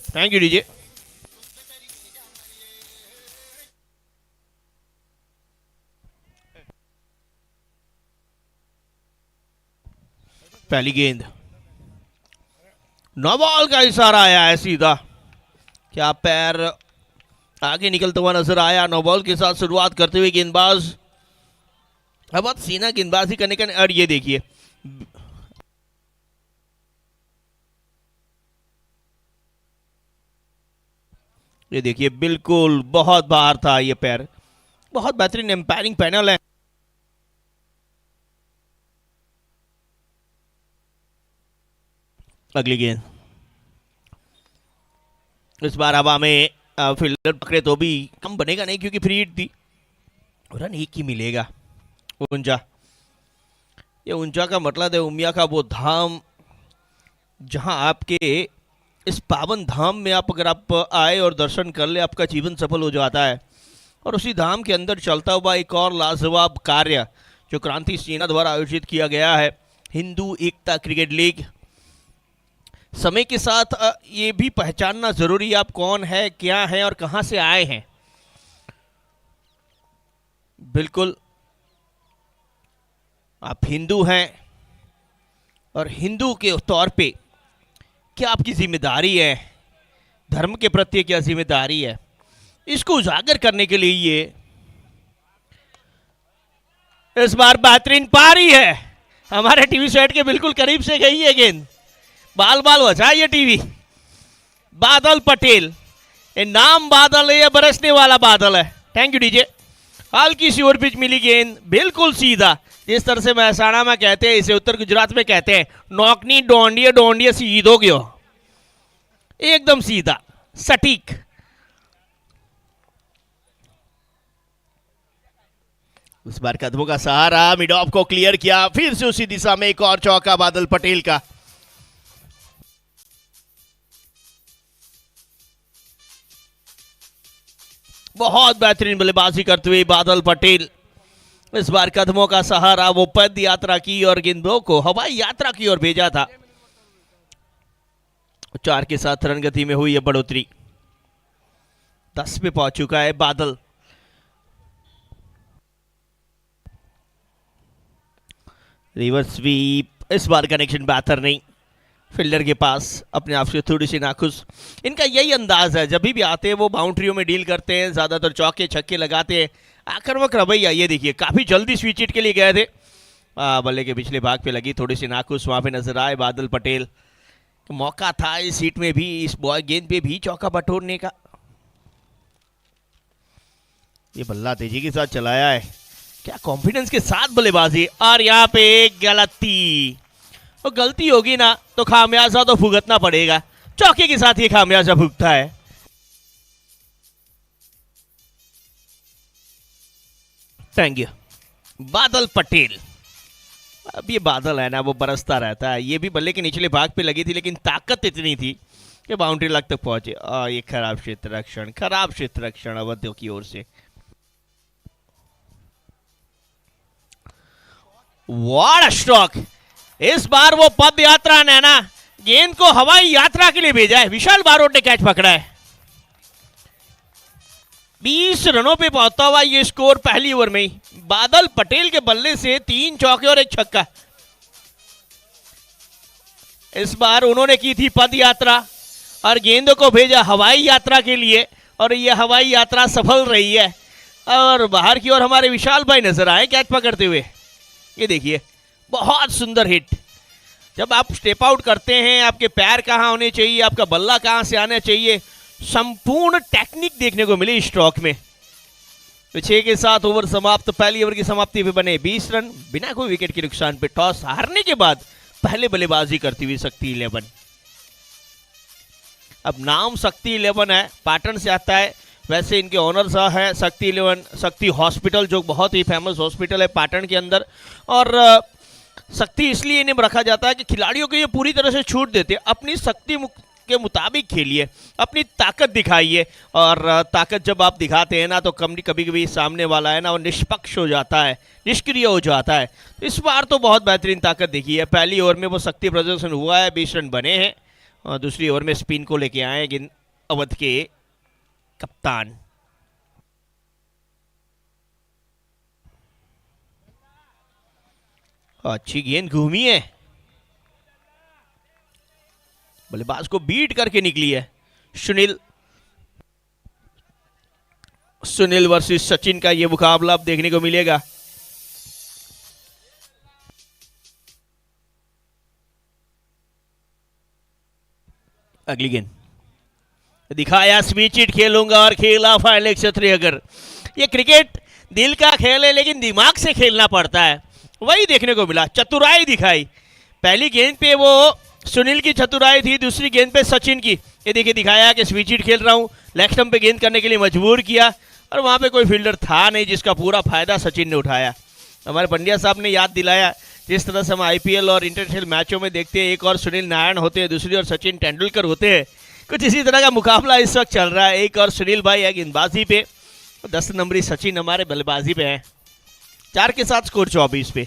Thank you DJ. पहली गेंद, no ball का इशारा आया है सीधा। क्या पैर आगे निकलता हुआ नजर आया। नो बॉल के साथ शुरुआत करते हुए गेंदबाज अब सीना गेंदबाजी करने का। और ये देखिए, ये देखिए बिल्कुल बहुत बाहर था ये पैर। बहुत बेहतरीन एम्पायरिंग पैनल है। अगली गेंद, इस बार हवा में फील्डर पकड़े तो भी कम बनेगा नहीं क्योंकि फ्री हिट थी। रन एक ही मिलेगा। ऊंचा, ये ऊंचा का मतलब है उमिया का वो धाम जहां आपके इस पावन धाम में आप अगर आप आए और दर्शन कर ले आपका जीवन सफल हो जाता है। और उसी धाम के अंदर चलता हुआ एक और लाजवाब कार्य जो क्रांति सेना द्वारा आयोजित किया गया है, हिंदू एकता क्रिकेट लीग। समय के साथ ये भी पहचानना जरूरी है आप कौन है, क्या है और कहां से आए हैं। बिल्कुल आप हिंदू हैं और हिंदू के तौर पे क्या आपकी जिम्मेदारी है, धर्म के प्रति क्या जिम्मेदारी है, इसको उजागर करने के लिए ये इस बार बेहतरीन पारी है। हमारे टीवी सेट के बिल्कुल करीब से गई है गेंद। बाल बाल बचा ये टीवी। बादल पटेल, ये नाम बादल है, ये बरसने वाला बादल है। Thank you DJ. हल्की सी ओवर पिच मिली गेंद, बिल्कुल सीधा। जिस तरह से महसाणा में कहते हैं इसे उत्तर गुजरात में कहते हैं नौकनी डोंडिया डोंडिया सीधो गयो। एकदम सीधा सटीक। उस बार कदमों का सहारा, मिड ऑफ को क्लियर किया, फिर से उसी दिशा में एक और चौका बादल पटेल का। बहुत बेहतरीन बल्लेबाजी करते हुए बादल पटेल इस बार कदमों का सहारा, वो पद यात्रा की और गेंदों को हवाई यात्रा की ओर भेजा था। 4 के साथ रन गति में हुई है बढ़ोतरी। 10 पे पहुंच चुका है बादल। रिवर्स स्वीप, इस बार कनेक्शन बेहतर नहीं। फील्डर के पास अपने आप से थोड़ी सी नाखुश। इनका यही अंदाज है, जब भी आते हैं वो बाउंड्रियों में डील करते हैं, ज्यादातर चौके छक्के लगाते हैं। आक्रामक रवैया, ये देखिए काफी जल्दी स्विच हिट के लिए गए थे। बल्ले के पिछले भाग पे लगी थोड़ी सी नाखुश, वहां पे नजर आए बादल पटेल। मौका था इस सीट में भी, इस बॉय गेंद पे भी चौका बटोरने का। ये बल्ला तेजी के साथ चलाया है, क्या कॉन्फिडेंस के साथ बल्लेबाजी। और यहाँ पे एक गलती, और गलती होगी ना तो खामियाजा तो भुगतना पड़ेगा। चौके के साथ ये खामियाजा भुगता है। थैंक यू बादल पटेल। अब ये बादल है ना वो बरसता रहता है। ये भी बल्ले के निचले भाग पे लगी थी लेकिन ताकत इतनी थी कि बाउंड्री लग तक पहुंचे। ये खराब क्षेत्र रक्षण, खराब क्षेत्र रक्षण अवधियों की ओर से। What a stroke. इस बार वो पद यात्रा ने ना गेंद को हवाई यात्रा के लिए भेजा है। विशाल बारोट ने कैच पकड़ा है। 20 रनों पे पहुंचता हुआ ये स्कोर पहली ओवर में ही। बादल पटेल के बल्ले से 3 चौके और 1 छक्का। इस बार उन्होंने की थी पद यात्रा और गेंदों को भेजा हवाई यात्रा के लिए, और ये हवाई यात्रा सफल रही है। और बाहर की ओर हमारे विशाल भाई नजर आए कैच पकड़ते हुए। ये देखिए बहुत सुंदर हिट। जब आप स्टेप आउट करते हैं, आपके पैर कहां होने चाहिए, आपका बल्ला कहां से आना चाहिए, संपूर्ण टेक्निक देखने को मिली स्ट्रोक में। तो 6 के साथ ओवर समाप्त। पहली ओवर की समाप्ति पे बने 20 रन बिना कोई विकेट के नुकसान पे। टॉस हारने के बाद पहले बल्लेबाजी करती हुई शक्ति 11। अब नाम शक्ति 11 है, पाटन से आता है। वैसे इनके ऑनर सा है शक्ति 11, शक्ति हॉस्पिटल, जो बहुत ही फेमस हॉस्पिटल है पाटन के अंदर। और शक्ति इसलिए इन्हें रखा जाता है कि खिलाड़ियों को ये पूरी तरह से छूट देते हैं, अपनी शक्ति के मुताबिक खेलिए, अपनी ताकत दिखाइए। और ताकत जब आप दिखाते हैं ना तो कभी कभी सामने वाला है ना वो निष्पक्ष हो जाता है, निष्क्रिय हो जाता है। तो इस बार तो बहुत बेहतरीन ताकत दिखी है। पहली ओवर में वो शक्ति प्रदर्शन हुआ है, 20 रन बने हैं। और दूसरी ओवर में स्पिन को लेके आए अवध के कप्तान। अच्छी गेंद घूमी है, बल्लेबाज को बीट करके निकली है। सुनील वर्सेस सचिन का यह मुकाबला अब देखने को मिलेगा। अगली गेंद दिखाया, स्विच इट खेलूंगा और खेला फाइनल क्षत्रिय। अगर ये क्रिकेट दिल का खेल है लेकिन दिमाग से खेलना पड़ता है, वही देखने को मिला। चतुराई दिखाई, पहली गेंद पे वो सुनील की चतुराई थी, दूसरी गेंद पे सचिन की। ये देखिए दिखाया कि स्विच इट खेल रहा हूं, लेग स्टंप पे गेंद करने के लिए मजबूर किया और वहां पे कोई फील्डर था नहीं जिसका पूरा फायदा सचिन ने उठाया। हमारे पंड्या साहब ने याद दिलाया जिस तरह से हम आईपीएल और इंटरनेशनल मैचों में देखते हैं, एक और सुनील नारायण होते हैं, दूसरी और सचिन तेंदुलकर होते हैं। कुछ इसी तरह का मुकाबला इस वक्त चल रहा है। एक और सुनील भाई है गेंदबाजी पे, 10 नंबरी सचिन हमारे बल्लेबाजी पे हैं। 4 के साथ स्कोर 24 पे।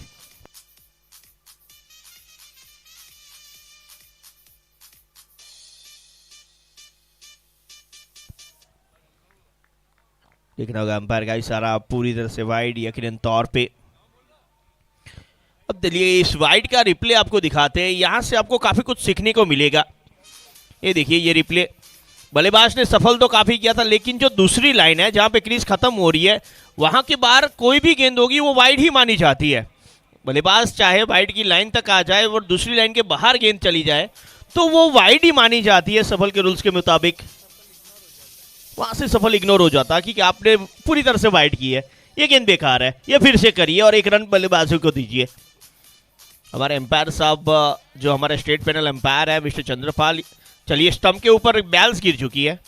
देखना होगा अंपायर का इशारा पूरी तरह से वाइड यकीनन तौर पे। अब चलिए इस वाइड का रिप्ले आपको दिखाते हैं, यहां से आपको काफी कुछ सीखने को मिलेगा। ये देखिए ये रिप्ले, बल्लेबाज ने सफल तो काफी किया था लेकिन जो दूसरी लाइन है जहां पे क्रीज खत्म हो रही है वहां के बाहर कोई भी गेंद होगी वो वाइड ही मानी जाती है। बल्लेबाज चाहे वाइड की लाइन तक आ जाए और दूसरी लाइन के बाहर गेंद चली जाए तो वो वाइड ही मानी जाती है सफल के रूल्स के मुताबिक। वहां से सफल इग्नोर हो जाता है कि आपने पूरी तरह से वाइड की है, ये गेंद बेकार है, ये फिर से करिए और 1 रन बल्लेबाजों को दीजिए। हमारे एम्पायर साहब जो हमारे स्टेट पैनल एम्पायर है मिस्टर चंद्रपाल, चलिए स्टंप के ऊपर बैल्स गिर चुकी है।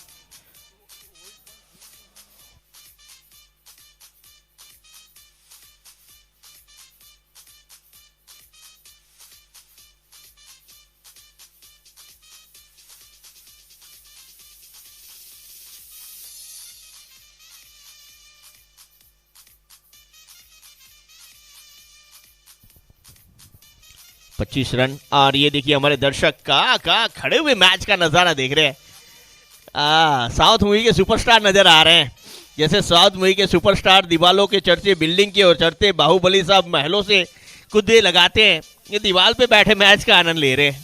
पच्चीस रन। और ये देखिए हमारे दर्शक का खड़े हुए मैच का नजारा देख रहे हैं। साउथ मूवी के सुपरस्टार नजर आ रहे हैं, जैसे साउथ मूवी के सुपरस्टार दीवालों के चर्चे बिल्डिंग के और चढ़ते बाहुबली साहब महलों से कुदे लगाते हैं, ये दीवार पे बैठे मैच का आनंद ले रहे हैं।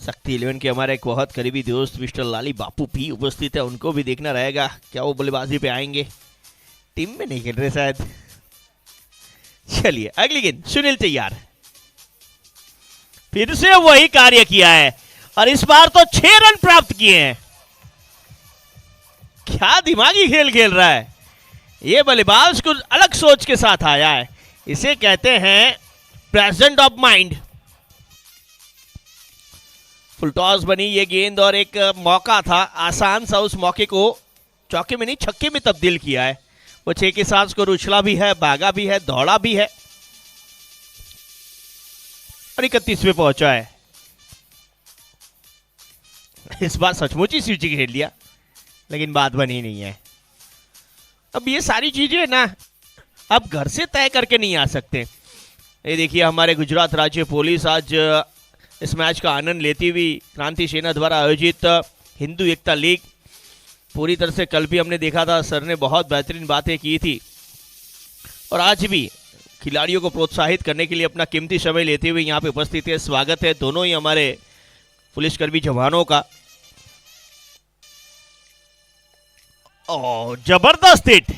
शक्ति 11 के हमारे एक बहुत करीबी दोस्त मिस्टर लाली बापू भी उपस्थित है, उनको भी देखना रहेगा क्या वो बल्लेबाजी पे आएंगे। टीम में नहीं खेल रहे शायद। चलिए अगली गेंद, सुनील तैयार, फिर से वही कार्य किया है और इस बार तो 6 रन प्राप्त किए हैं। क्या दिमागी खेल खेल रहा है ये बल्लेबाज, कुछ अलग सोच के साथ आया है, इसे कहते हैं present of mind. Full toss बनी ये गेंद और एक मौका था आसान सा, उस मौके को चौके में नहीं छक्के में तब्दील किया है। वो 6 के साथ स्कोर उछला भी है, भागा भी है, दौड़ा भी है और 31 पे पहुंचा है। इस बार सचमुच ही स्विच खेल लिया लेकिन बात बनी नहीं है। अब ये सारी चीजें ना अब घर से तय करके नहीं आ सकते। ये देखिए हमारे गुजरात राज्य पुलिस आज इस मैच का आनंद लेती हुई क्रांति सेना द्वारा आयोजित हिंदू एकता लीग पूरी तरह से, कल भी हमने देखा था सर ने बहुत बेहतरीन बातें की थी और आज भी खिलाड़ियों को प्रोत्साहित करने के लिए अपना कीमती समय लेते हुए यहाँ पे उपस्थित है। स्वागत है दोनों ही हमारे पुलिसकर्मी जवानों का। जबरदस्त हिट।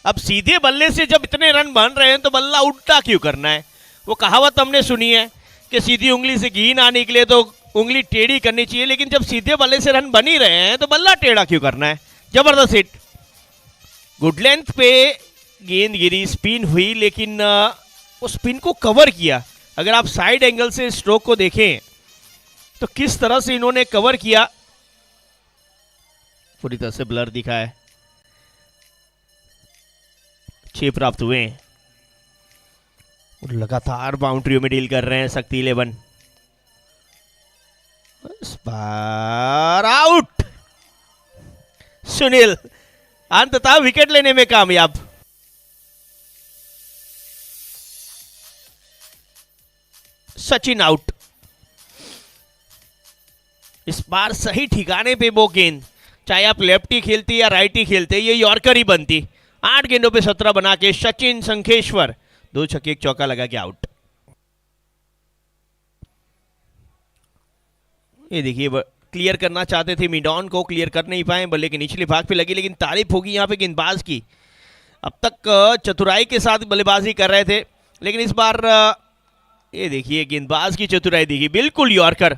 अब सीधे बल्ले से जब इतने रन बन रहे हैं तो बल्ला उल्टा क्यों करना है? वो कहावत हमने सुनी है कि सीधी उंगली से घी ना निकले तो उंगली टेढ़ी करनी चाहिए, लेकिन जब सीधे बल्ले से रन बन ही रहे हैं तो बल्ला टेढ़ा क्यों करना है? जबरदस्त हिट, गुड लेंथ पे गेंद गिरी, स्पिन हुई लेकिन वो स्पिन को कवर किया। अगर आप साइड एंगल से स्ट्रोक को देखें तो किस तरह से इन्होंने कवर किया, पूरी तरह से ब्लर दिखा है। 6 प्राप्त हुए और लगातार बाउंड्रियों में डील कर रहे हैं शक्ति 11। इस बार आउट, सुनील अंततः विकेट लेने में कामयाब। सचिन आउट। इस बार सही ठिकाने पे वो गेंद, चाहे आप लेफ्टी खेलते या राइटी खेलते, ये यॉर्कर ही बनती। 8 गेंदों पे 17 बना के सचिन संखेश्वर 2 छक्के 1 चौका लगा के आउट। ये देखिए क्लियर करना चाहते थे, मिडॉन को क्लियर कर नहीं पाए, बल्ले के निचले भाग पे लगी, लेकिन तारीफ होगी यहाँ पे गेंदबाज की। अब तक चतुराई के साथ बल्लेबाजी कर रहे थे, लेकिन इस बार ये देखिए गेंदबाज की चतुराई देखिए, बिल्कुल यॉर्कर।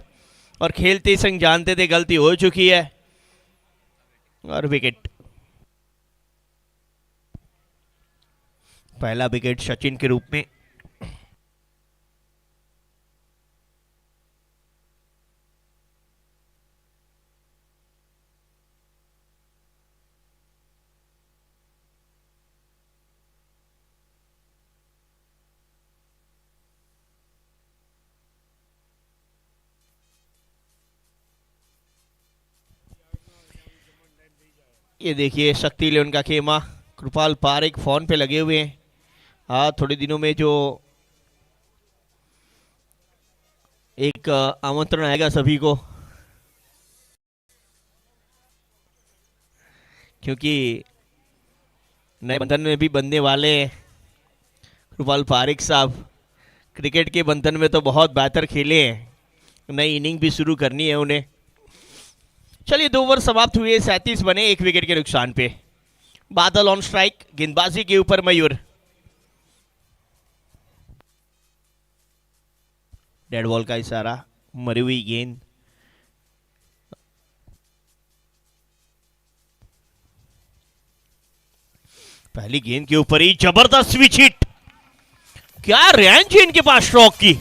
और खेलते संग जानते थे गलती हो चुकी है और विकेट। पहला विकेट सचिन के रूप में। ये देखिए शक्ति लेवन का खेमा, कृपाल पारेख फोन पे लगे हुए हैं। हाँ, थोड़े दिनों में जो एक आमंत्रण आएगा सभी को, क्योंकि नए बंधन में भी बनने वाले कृपाल पारेख साहब। क्रिकेट के बंधन में तो बहुत बेहतर खेले हैं, नई इनिंग भी शुरू करनी है उन्हें। चलिए 2 ओवर समाप्त हुए, 37 बने 1 विकेट के नुकसान पे। बादल ऑन स्ट्राइक, गेंदबाजी के ऊपर मयूर। डेड बॉल का इशारा, मरी हुई गेंद। पहली गेंद के ऊपर ही जबरदस्त स्विच हिट। क्या रेंज है इनके पास स्ट्रोक की।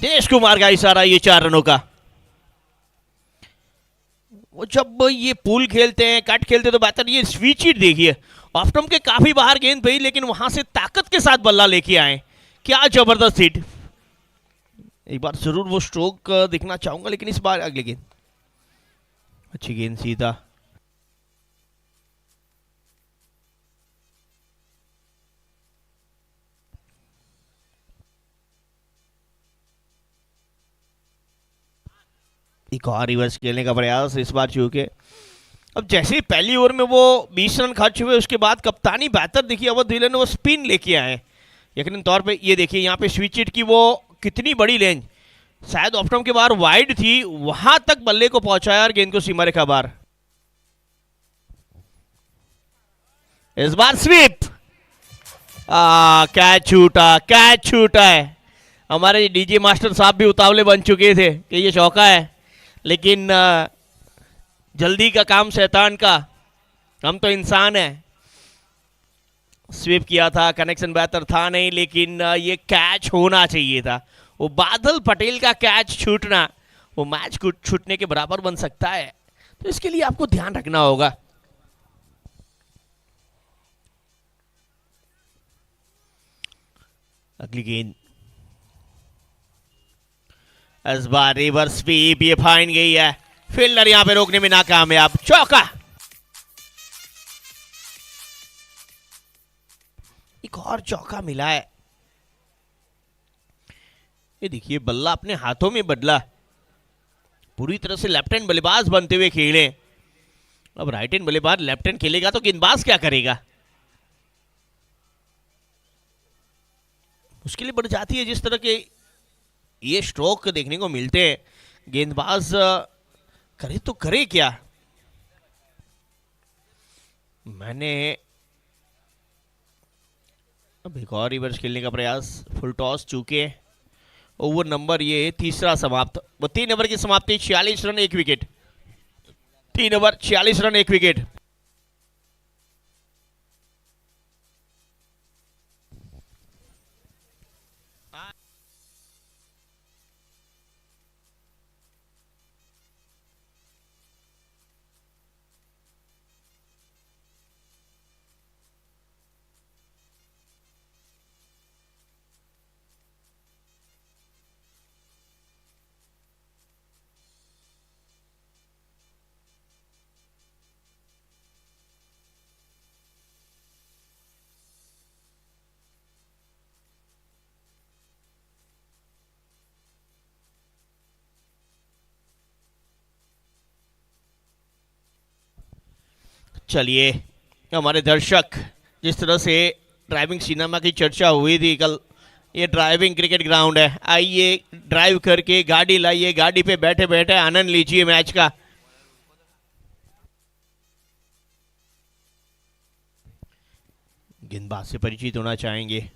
तेज कुमार का इशारा, ये 4 रनों का। वो जब ये पुल खेलते हैं, कट खेलते हैं तो बेहतर। ये स्विच हिट देखिए, ऑफ स्टंप के काफी बाहर गेंद गई, लेकिन वहां से ताकत के साथ बल्ला लेके आए। क्या जबरदस्त हिट। एक बार जरूर वो स्ट्रोक दिखना चाहूंगा, लेकिन इस बार अगली गेंद अच्छी गेंद सीधा। एक और रिवर्स खेलने का प्रयास इस बार, चूंकि अब जैसे ही पहली ओवर में वो 20 रन खर्च हुए, उसके बाद कप्तानी बेहतर दिखी। अवध विलन ने वो स्पिन लेके आए यकीन तौर पे। ये देखिए यहाँ पे स्विच हिट की वो कितनी बड़ी लेंथ, शायद ऑफ स्टंप के बाहर वाइड थी, वहां तक बल्ले को पहुंचाया और गेंद को सीमा रेखा बाहर। इस बार स्वीप, कैच छूटा, कैच छूटा है। हमारे डीजे मास्टर साहब भी उतावले बन चुके थे कि ये चौका है, लेकिन जल्दी का काम शैतान का, हम तो इंसान हैं। स्वीप किया था, कनेक्शन बेहतर था नहीं, लेकिन ये कैच होना चाहिए था। वो बादल पटेल का कैच छूटना वो मैच को छूटने के बराबर बन सकता है, तो इसके लिए आपको ध्यान रखना होगा। अगली गेंद इस बार रिवर्स स्वीप, ये फाइन गई है। फील्डर यहां पे रोकने में नाकामयाब, चौका। एक और चौका मिला है। ये देखिए बल्ला अपने हाथों में बदला, पूरी तरह से लेफ्ट हैंड बल्लेबाज बनते हुए खेले। अब राइट हैंड बल्लेबाज लेफ्ट हैंड खेलेगा तो गेंदबाज क्या करेगा, मुश्किलें बढ़ जाती है। जिस तरह के ये स्ट्रोक देखने को मिलते हैं, गेंदबाज करे तो करे क्या। मैंने अब एक और रिवर्स खेलने का प्रयास, फुल टॉस चूके। ओवर नंबर ये तीसरा समाप्त, वो 3 ओवर की समाप्ति, 46 run 1 wicket. 3 over 46 run 1 wicket. चलिए, हमारे दर्शक, जिस तरह से ड्राइविंग सिनेमा की चर्चा हुई थी कल, ये ड्राइविंग क्रिकेट ग्राउंड है। आइए, ड्राइव करके गाड़ी लाइए, गाड़ी पे बैठे बैठे आनंद लीजिए मैच का। गेंदबाज से परिचित होना चाहेंगे।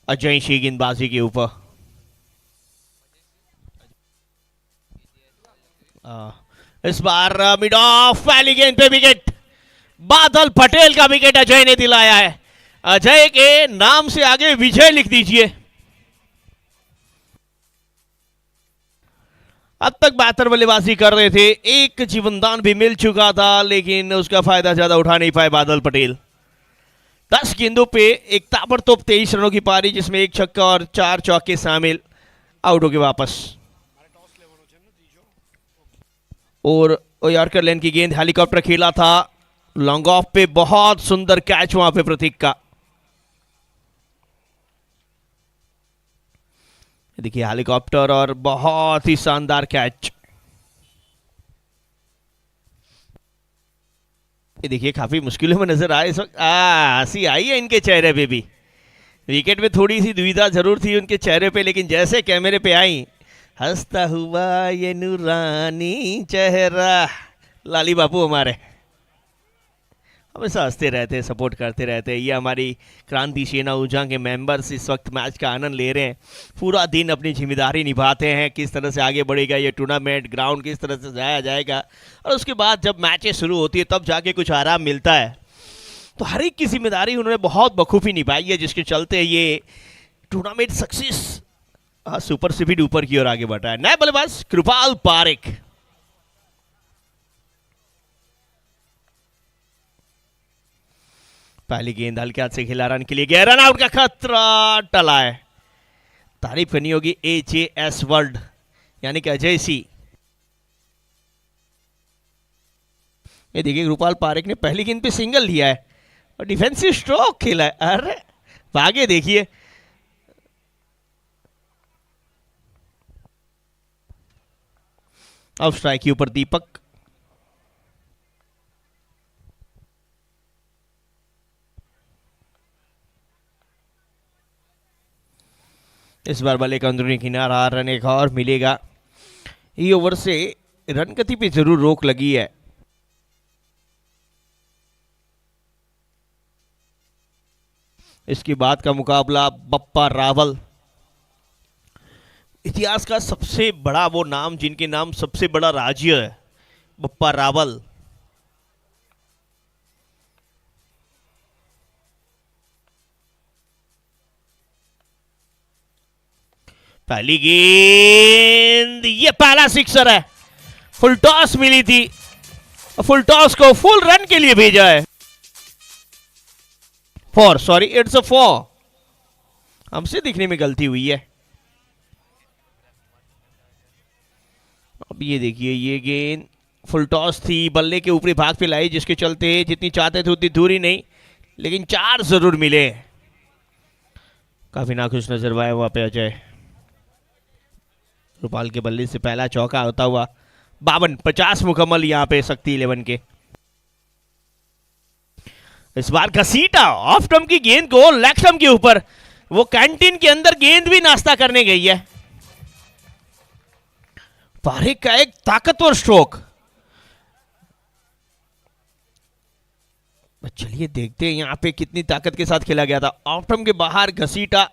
अजय सिंह गेंदबाजी के ऊपर। इस बार मिड ऑफ, पहली गेंद पे विकेट। बादल पटेल का विकेट अजय ने दिलाया है। अजय के नाम से आगे विजय लिख दीजिए। अब तक बेहतर बल्लेबाजी कर रहे थे, एक जीवनदान भी मिल चुका था, लेकिन उसका फायदा ज्यादा उठा नहीं पाए बादल पटेल। 10 गेंदों पे एक ताबड़तोड़ 23 रनों की पारी, जिसमें एक छक्का और 4 चौके शामिल। आउट हो के वापस। और यॉर्कर लेन की गेंद, हेलीकॉप्टर खेला था लॉन्ग ऑफ पे, बहुत सुंदर कैच वहां पे प्रतीक का। देखिए हेलीकॉप्टर और बहुत ही शानदार कैच। ये देखिए काफी मुश्किलों में नजर आए इस वक्त। हंसी आई है इनके चेहरे पे भी। विकेट में थोड़ी सी दुविधा जरूर थी उनके चेहरे पे, लेकिन जैसे कैमरे पे आई, हंसता हुआ ये नूरानी चेहरा। लाली बापू हमारे हमेशा हंसते रहते हैं, सपोर्ट करते रहते हैं। ये हमारी क्रांति सेना ऊर्जा के मेंबर्स इस वक्त मैच का आनंद ले रहे हैं, पूरा दिन अपनी जिम्मेदारी निभाते हैं। किस तरह से आगे बढ़ेगा ये टूर्नामेंट, ग्राउंड किस तरह से जाया जाएगा, और उसके बाद जब मैचेस शुरू होती है तब जाके कुछ आराम मिलता है। तो हर एक की जिम्मेदारी उन्होंने बहुत बखूबी निभाई है, जिसके चलते ये टूर्नामेंट सक्सेस सुपर से भी ऊपर की ओर आगे बढ़ रहा है। नए बल्लेबाज कृपाल पारेख। पहली गेंद हल्के हाथ से खेला, रन के लिए गया, रन आउट का खतरा टला है। तारीफ करनी होगी AJS वर्ल्ड यानी कि अजय सिंह। ये देखिए कृपाल पारेख ने पहली गेंद पे सिंगल लिया है और डिफेंसिव स्ट्रोक खेला है। अरे आगे देखिए, अब स्ट्राइक के ऊपर दीपक। इस बार बल्ले का अंदरूनी किनारा, रन एक और मिलेगा। ये ओवर से रन गति पे जरूर रोक लगी है। इसके बाद का मुकाबला बप्पा रावल, इतिहास का सबसे बड़ा वो नाम जिनके नाम सबसे बड़ा राज्य है, बप्पा रावल। पहली गेंद, ये पहला सिक्सर है। फुल टॉस मिली थी, फुल टॉस को फुल रन के लिए भेजा है। It's a 4। हमसे दिखने में गलती हुई है। अब ये देखिए, ये गेंद फुल टॉस थी, बल्ले के ऊपरी भाग पे लाई, जिसके चलते जितनी चाहते थे उतनी दूरी नहीं, लेकिन 4 जरूर मिले। काफी नाखुश नजर आए वहां पे अजय। रुपाल के बल्ले से पहला चौका होता हुआ 52-50 मुकम्मल यहां पे शक्ति 11 के। इस बार घसीटा ऑफ स्टंप की गेंद को लेग स्टंप के ऊपर, वो कैंटीन के अंदर गेंद भी नाश्ता करने गई है। पारेख का एक ताकतवर स्ट्रोक। चलिए देखते हैं यहां पे कितनी ताकत के साथ खेला गया था। ऑफ स्टंप के बाहर घसीटा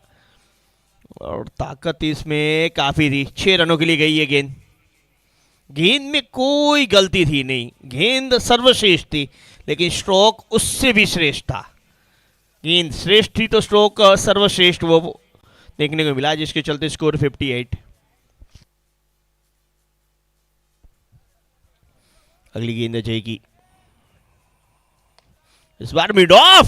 और ताकत इसमें काफी थी। 6 रनों के लिए गई है गेंद। गेंद में कोई गलती थी नहीं, गेंद सर्वश्रेष्ठ थी, लेकिन स्ट्रोक उससे भी श्रेष्ठ था। गेंद श्रेष्ठ थी तो स्ट्रोक सर्वश्रेष्ठ वो देखने को मिला, जिसके चलते स्कोर 58। अगली गेंद अजय की। इस बार मिड ऑफ,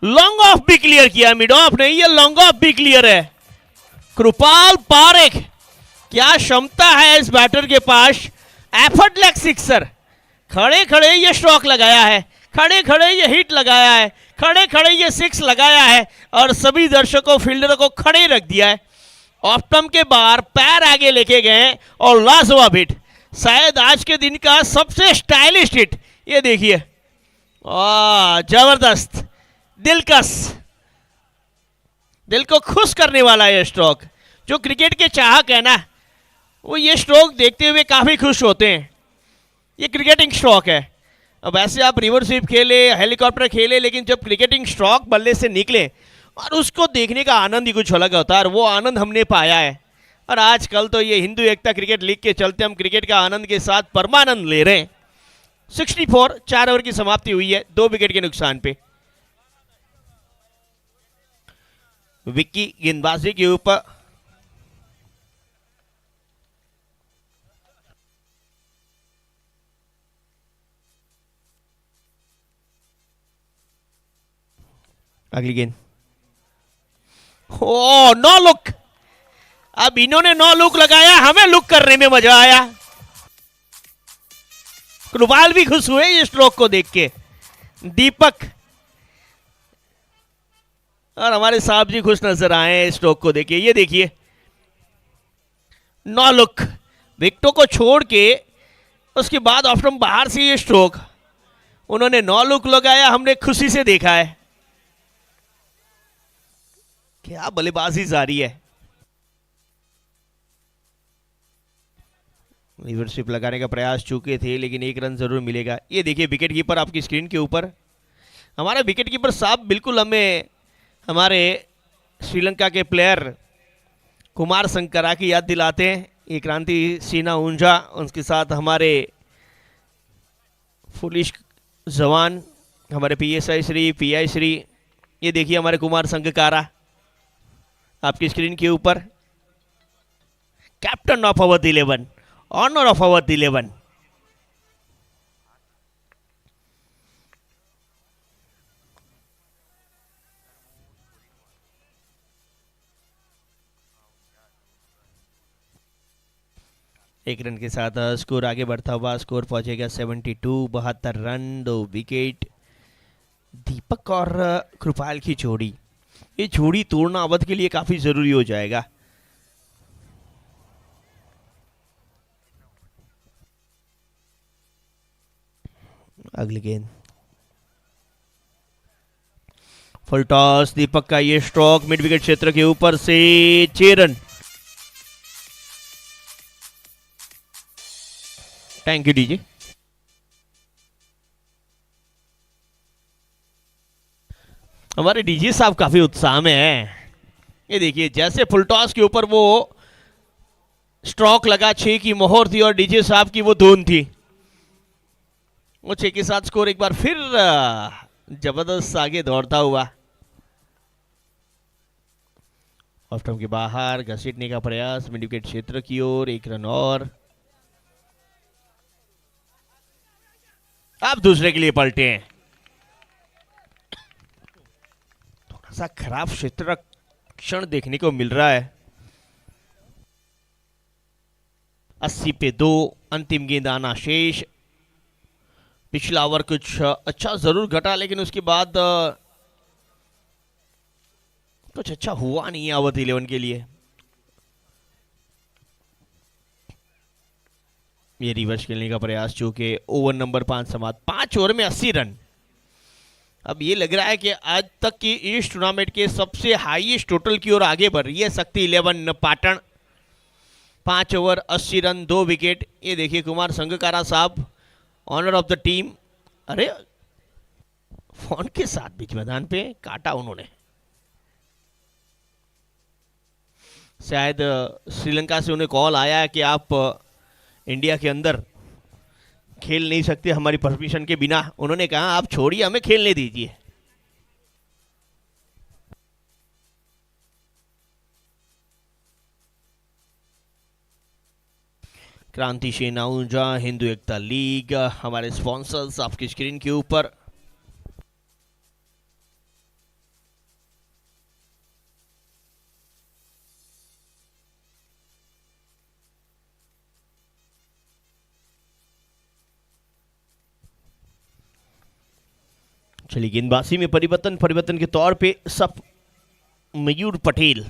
लॉन्ग ऑफ भी क्लियर किया। मिड ऑफ नहीं, ये लॉन्ग ऑफ भी क्लियर है। कृपाल पारेख, क्या क्षमता है इस बैटर के पास। एफर्टलेस सिक्सर, खड़े खड़े ये स्ट्रोक लगाया है, खड़े खड़े ये हिट लगाया है, खड़े खड़े ये 6 लगाया है और सभी दर्शकों फील्डरों को खड़े रख दिया है। ऑप्टम के बाहर पैर आगे लेके गए और लाजवाब हिट, शायद आज के दिन का सबसे स्टाइलिश हिट। ये देखिए, जबरदस्त, दिलकश, दिल को खुश करने वाला ये स्ट्रोक। जो क्रिकेट के चाहक है ना, वो ये स्ट्रोक देखते हुए काफी खुश होते हैं। ये क्रिकेटिंग स्ट्रोक है। अब ऐसे आप रिवर्स स्वीप खेले, हेलीकॉप्टर खेले, लेकिन जब क्रिकेटिंग स्ट्रोक बल्ले से निकले और उसको देखने का आनंद ही कुछ अलग होता है, और वो आनंद हमने पाया है। और आजकल तो ये हिंदू एकता क्रिकेट लीग के चलते हम क्रिकेट का आनंद के साथ परमानंद ले रहे हैं। 64, 4 ओवर की समाप्ति हुई है 2 विकेट के नुकसान पे। विक्की गेंदबाजी के ऊपर, अगली गेंद, ओ नो लुक। अब इन्होंने नो लुक लगाया, हमें लुक करने में मजा आया। कृपाल भी खुश हुए ये स्ट्रोक को देख के, दीपक और हमारे साहब जी खुश नजर आए स्ट्रोक को देख के। ये देखिए, नो लुक, विकेटों को छोड़ के उसके बाद ऑफ्टम बाहर से ये स्ट्रोक, उन्होंने नो लुक लगाया, हमने खुशी से देखा है। क्या बल्लेबाजी जारी है। रिवर्स लगाने का प्रयास चूके थे, लेकिन 1 रन जरूर मिलेगा। ये देखिए विकेट कीपर आपकी स्क्रीन के ऊपर, हमारा विकेट कीपर साहब बिल्कुल हमें हमारे श्रीलंका के प्लेयर कुमार संगकारा की याद दिलाते हैं। ये क्रांति सेना ऊंझा, उसके साथ हमारे पुलिस जवान, हमारे पीएसआई श्री, पीआई श्री। ये देखिए हमारे कुमार संगकारा आपकी स्क्रीन के ऊपर, captain of Awadh 11, honour of Awadh 11। एक रन के साथ स्कोर आगे बढ़ता हुआ, स्कोर पहुंचेगा 72, 72 रन, 2 विकेट। दीपक और कृपाल की जोड़ी, ये जोड़ी तोड़ना अवध के लिए काफी जरूरी हो जाएगा। अगली गेंद, फुल टॉस, दीपक का ये स्ट्रोक मिड विकेट क्षेत्र के ऊपर से 6 रन। Thank you DJ. हमारे डीजे साहब काफी उत्साह में हैं। ये देखिए, जैसे फुल टॉस के ऊपर वो स्ट्रोक लगा, 6 की मोहर थी और डीजे साहब की वो धून थी। वो 6 के साथ स्कोर एक बार फिर जबरदस्त आगे दौड़ता हुआ। ऑफ के बाहर घसीटने का प्रयास मिड विकेट क्षेत्र की ओर, 1 रन और। अब दूसरे के लिए पलटे हैं। थोड़ा सा खराब क्षेत्र क्षण देखने को मिल रहा है। 80 पे 2, अंतिम गेंद आना शेष। पिछला ओवर कुछ अच्छा जरूर घटा, लेकिन उसके बाद कुछ अच्छा हुआ नहीं है अवध 11 के लिए। ये रिवर्स खेलने का प्रयास, चूंकि ओवर नंबर 5 समाप्त, 5 ओवर में 80 रन। अब ये लग रहा है कि आज तक की इस टूर्नामेंट के सबसे हाईएस्ट टोटल की ओर आगे बढ़ रही है शक्ति 11 पाटन। 5 over 80 run, 2 wicket. ये देखिए कुमार संगकारा साहब, ऑनर ऑफ द टीम। अरे फोन के साथ बीच मैदान पे काटा उन्होंने। शायद श्रीलंका से उन्हें कॉल आया है कि आप इंडिया के अंदर खेल नहीं सकते हमारी परमिशन के बिना। उन्होंने कहा आप छोड़िए, हमें खेलने दीजिए। क्रांति सेना ऊंझा, हिंदू एकता लीग, हमारे स्पॉन्सर्स आपकी स्क्रीन के ऊपर। चलिए गेंदबाजी में परिवर्तन के तौर पे सब मयूर पटेल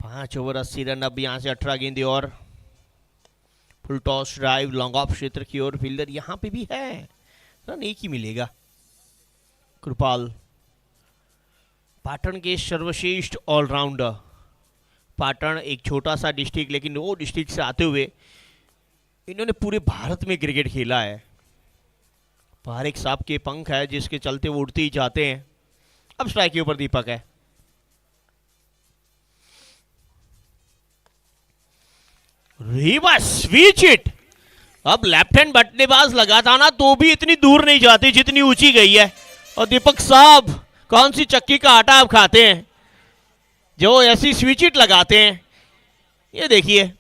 5 ओवर 80 रन। अब यहाँ से 18 गेंदे और full toss drive long off क्षेत्र की ओर, फील्डर यहाँ पे भी है, रन एक ही मिलेगा। कृपाल पाटन के सर्वश्रेष्ठ ऑलराउंडर। पाटन एक छोटा सा डिस्ट्रिक्ट, लेकिन वो डिस्ट्रिक्ट से आते हुए इन्होंने पूरे भारत में क्रिकेट खेला है। पारिक साहब के पंख है जिसके चलते वो उड़ते ही जाते हैं। अब स्ट्राइक के ऊपर दीपक है। Reverse switch it. अब लेफ्ट हैंड बल्लेबाज लगाता ना तो भी इतनी दूर नहीं जाती जितनी ऊंची गई है। और दीपक साहब कौन सी चक्की का आटा आप खाते हैं जो ऐसी स्विच इट लगाते हैं। ये देखिए,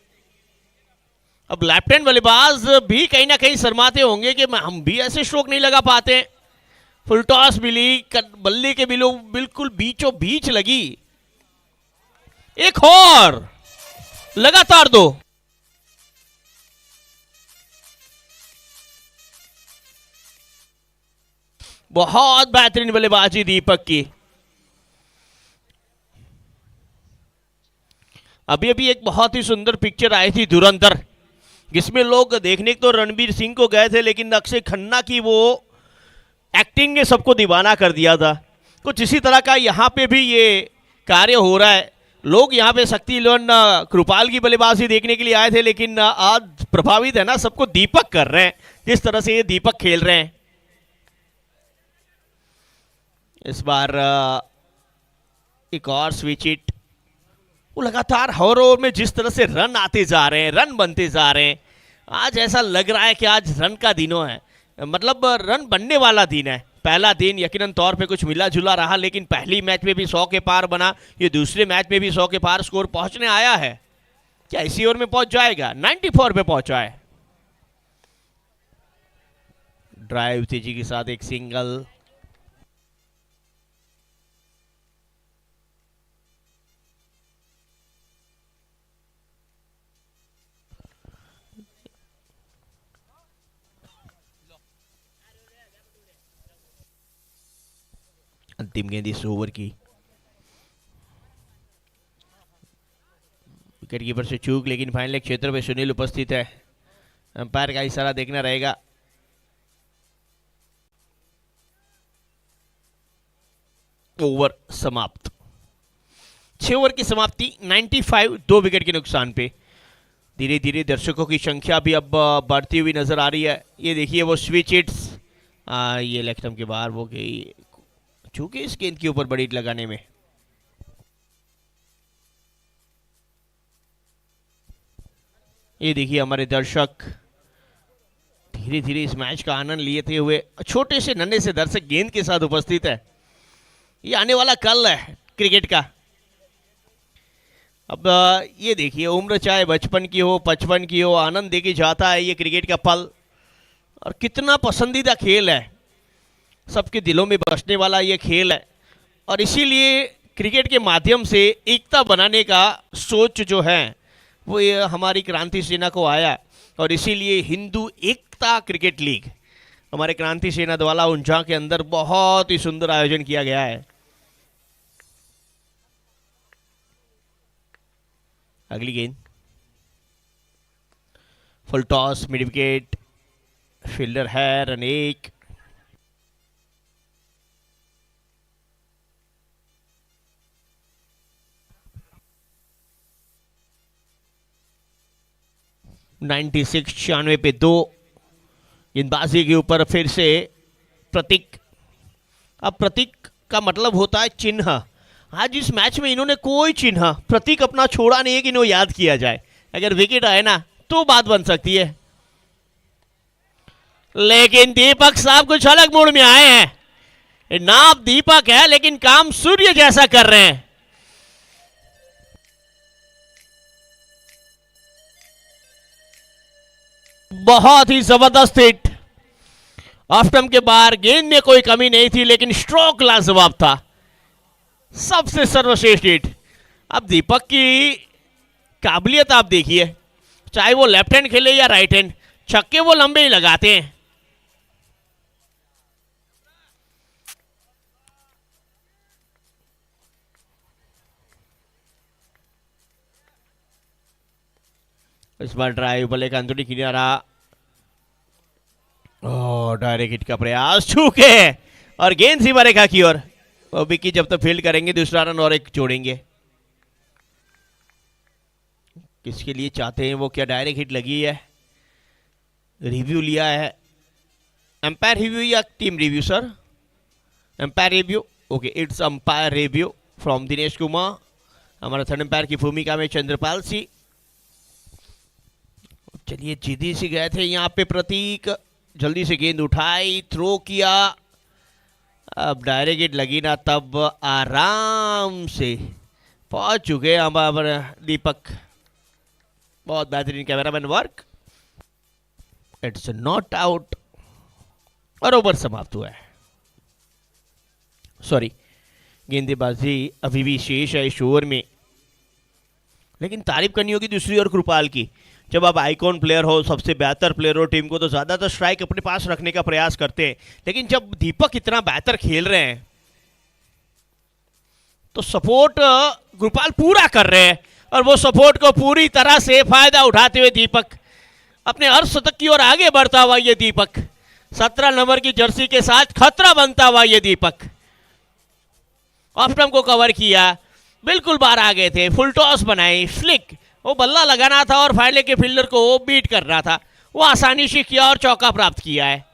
अब लेफ्ट हैंड बल्लेबाज भी कहीं ना कहीं शर्माते होंगे कि हम भी ऐसे स्ट्रोक नहीं लगा पाते। फुल टॉस मिली, बल्ले के बिल्कुल बीचों बीच लगी। एक और लगातार 2। बहुत बेहतरीन बल्लेबाजी दीपक की। अभी अभी एक बहुत ही सुंदर पिक्चर आई थी धुरंधर, जिसमें लोग देखने तो रणवीर सिंह को गए थे, लेकिन अक्षय खन्ना की वो एक्टिंग ने सबको दीवाना कर दिया था। कुछ इसी तरह का यहाँ पे भी ये कार्य हो रहा है। लोग यहाँ पे शक्ति लोन कृपाल की बल्लेबाजी देखने के लिए आए थे, लेकिन आज प्रभावित है ना सबको दीपक कर रहे हैं, जिस तरह से ये दीपक खेल रहे हैं। इस बार एक और स्विच इट। वो लगातार हर ओवर में जिस तरह से रन आते जा रहे हैं, रन बनते जा रहे हैं, आज ऐसा लग रहा है कि आज रन का दिनों है, मतलब रन बनने वाला दिन है। पहला दिन यकीनन तौर पे कुछ मिला जुला रहा, लेकिन पहली मैच में भी 100 के पार बना, ये दूसरे मैच में भी 100 के पार स्कोर पहुंचने आया है। क्या इसी ओवर में पहुंच जाएगा? 94 पे पहुंचा है। ड्राइव तेजी के साथ एक सिंगल। अंतिम गेंद इस ओवर की। विकेट कीपर से चूक, लेकिन फाइनल क्षेत्र में सुनील उपस्थित है। अंपायर का इशारा देखना रहेगा। ओवर समाप्त। 6 ओवर की समाप्ति, 95, 2 विकेट के नुकसान पे। धीरे धीरे दर्शकों की संख्या भी अब बढ़ती हुई नजर आ रही है। ये देखिए वो स्विच इट्स, ये लेग स्टंप के बाहर वो गई, चूंकि इस गेंद के ऊपर बड़ी लगाने में। ये देखिए हमारे दर्शक धीरे धीरे इस मैच का आनंद लेते हुए, छोटे से नन्हे से दर्शक गेंद के साथ उपस्थित है। ये आने वाला कल है क्रिकेट का। अब ये देखिए, उम्र चाहे बचपन की हो 55 की हो, आनंद देके जाता है ये क्रिकेट का पल। और कितना पसंदीदा खेल है, सबके दिलों में बसने वाला ये खेल है। और इसीलिए क्रिकेट के माध्यम से एकता बनाने का सोच जो है वो ये हमारी क्रांति सेना को आया। और इसीलिए हिंदू एकता क्रिकेट लीग हमारे क्रांति सेना द्वारा उंझा के अंदर बहुत ही सुंदर आयोजन किया गया है। अगली गेंद full toss mid wicket, fielder है, रन 1। (96) 96 पे 2। गेंदबाजी के ऊपर फिर से प्रतीक। अब प्रतीक का मतलब होता है चिन्ह। आज इस मैच में इन्होंने कोई चिन्ह प्रतीक अपना छोड़ा नहीं है कि इन्हें याद किया जाए। अगर विकेट आए ना तो बात बन सकती है, लेकिन दीपक साहब कुछ अलग मूड में आए हैं। नाम दीपक है लेकिन काम सूर्य जैसा कर रहे हैं। बहुत ही जबरदस्त हिट। ऑफ स्टंप के बाहर गेंद में कोई कमी नहीं थी, लेकिन स्ट्रोक लाजवाब था। सबसे सर्वश्रेष्ठ हिट। अब दीपक की काबिलियत आप देखिए, चाहे वो लेफ्ट हैंड खेले या राइट हैंड, छक्के वो लंबे ही लगाते हैं। इस बार ड्राइव बल्ले का अंदरूनी किनारा, डायरेक्ट हिट का प्रयास, छूके और गेंद सीमा रेखा की ओर। विकी जब तक फील्ड करेंगे दूसरा रन और एक जोड़ेंगे। किसके लिए चाहते हैं वो, क्या डायरेक्ट हिट लगी है, रिव्यू लिया है, एम्पायर रिव्यू या team review sir? Umpire review, okay, it's umpire review from Dinesh Kumar. हमारा थर्ड एम्पायर की भूमिका में चंद्रपाल सिंह। चलिए जिद्दी से गए थे यहाँ पे प्रतीक, जल्दी से गेंद उठाई, थ्रो किया, अब डायरेक्ट हिट लगी ना, तब आराम से पहुंच चुके हमारे दीपक। बहुत बेहतरीन cameraman work. It's not out और ओवर समाप्त हुआ है। सॉरी, गेंदबाजी अभी भी शेष है इस ओवर में, लेकिन तारीफ करनी होगी दूसरी ओर कृपाल की। जब आप आइकॉन प्लेयर हो, सबसे बेहतर प्लेयर हो टीम को, तो ज़्यादातर स्ट्राइक अपने पास रखने का प्रयास करते हैं, लेकिन जब दीपक इतना बेहतर खेल रहे हैं तो सपोर्ट कृपाल पूरा कर रहे हैं, और वो सपोर्ट को पूरी तरह से फायदा उठाते हुए दीपक अपने अर्धशतक की ओर आगे बढ़ता हुआ ये दीपक, 17 नंबर की जर्सी के साथ खतरा बनता हुआ ये दीपक। ऑफ स्टंप को कवर किया, बिल्कुल बाहर आ गए थे, फुल टॉस बनाई, फ्लिक, वो बल्ला लगाना था और फाइनल के फील्डर को वो बीट कर रहा था, वो आसानी से किया और चौका प्राप्त किया है,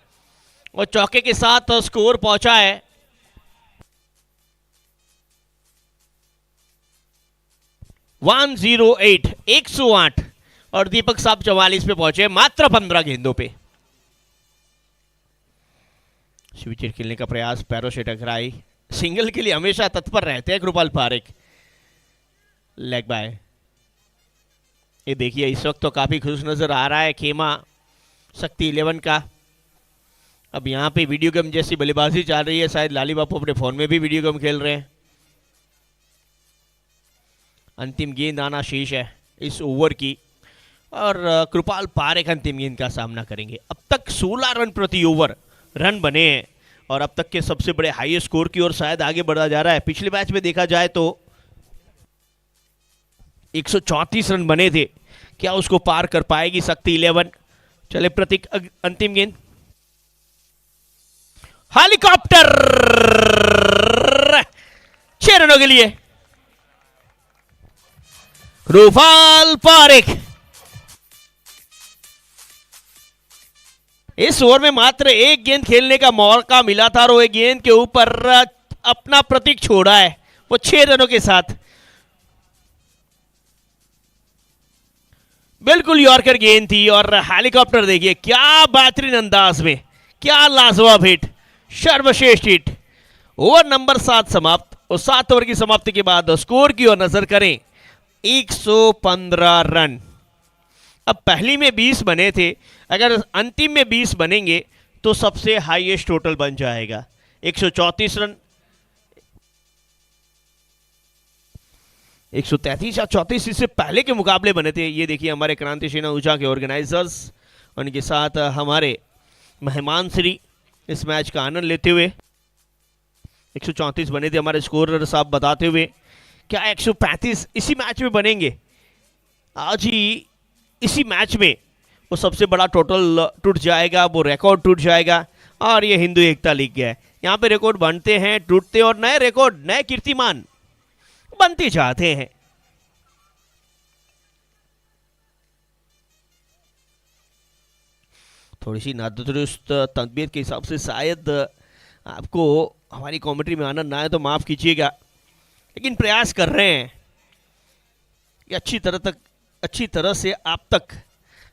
और चौके के साथ स्कोर पहुंचा है 108, 108, और दीपक साहब 44 पे पहुंचे मात्र 15 गेंदों पे। स्विचर खेलने का प्रयास, पैरों से टकराई, सिंगल के लिए हमेशा तत्पर रहते हैं कृपाल पारेख। लेग बाय, ये देखिए इस वक्त तो काफी खुश नजर आ रहा है खेमा शक्ति 11 का। अब यहाँ पे वीडियो गेम जैसी बल्लेबाजी चल रही है, शायद लाली बापू अपने फोन में भी वीडियो गेम खेल रहे हैं। अंतिम गेंद आना शेष है इस ओवर की, और कृपाल पारेख अंतिम गेंद का सामना करेंगे। अब तक 16 रन प्रति ओवर रन बने हैं, और अब तक के सबसे बड़े हाईएस्ट स्कोर की ओर शायद आगे बढ़ा जा रहा है। पिछले मैच में देखा जाए तो 134 रन बने थे, क्या उसको पार कर पाएगी शक्ति 11? चले प्रतीक, अंतिम गेंद, हेलीकॉप्टर, 6 रनों के लिए कृपाल पारेख। इस ओवर में मात्र एक गेंद खेलने का मौका मिला था, और वो एक गेंद के ऊपर अपना प्रतीक छोड़ा है, वो 6 रनों के साथ। बिल्कुल यॉर्कर गेंद थी, और हेलीकॉप्टर देखिए क्या बेहतरीन अंदाज में, क्या लाजवाब हिट, सर्वश्रेष्ठ हिट। ओवर नंबर 7 समाप्त, और 7 ओवर की समाप्ति के बाद स्कोर की ओर नजर करें, 115 रन। अब पहली में 20 बने थे, अगर अंतिम में 20 बनेंगे तो सबसे हाईएस्ट टोटल बन जाएगा 134 रन। 133 या 34 इससे पहले के मुकाबले बने थे। ये देखिए हमारे क्रांति सेना ऊंचा के ऑर्गेनाइजर्स, उनके साथ हमारे मेहमान श्री इस मैच का आनंद लेते हुए 134 बने थे हमारे स्कोरर साहब बताते हुए। क्या 135 इसी मैच में बनेंगे? आज ही इसी मैच में वो सबसे बड़ा टोटल टूट जाएगा, वो रिकॉर्ड टूट जाएगा, और ये हिंदू एकता लिख गया है। यहाँ पे रिकॉर्ड बनते हैं, टूटते, और नए रिकॉर्ड, नए कीर्तिमान बनते जाते हैं। थोड़ी सी नादुरुस्त तबीयत के हिसाब से शायद आपको हमारी कमेंट्री में आनंद ना आए तो माफ कीजिएगा, लेकिन प्रयास कर रहे हैं कि अच्छी तरह से आप तक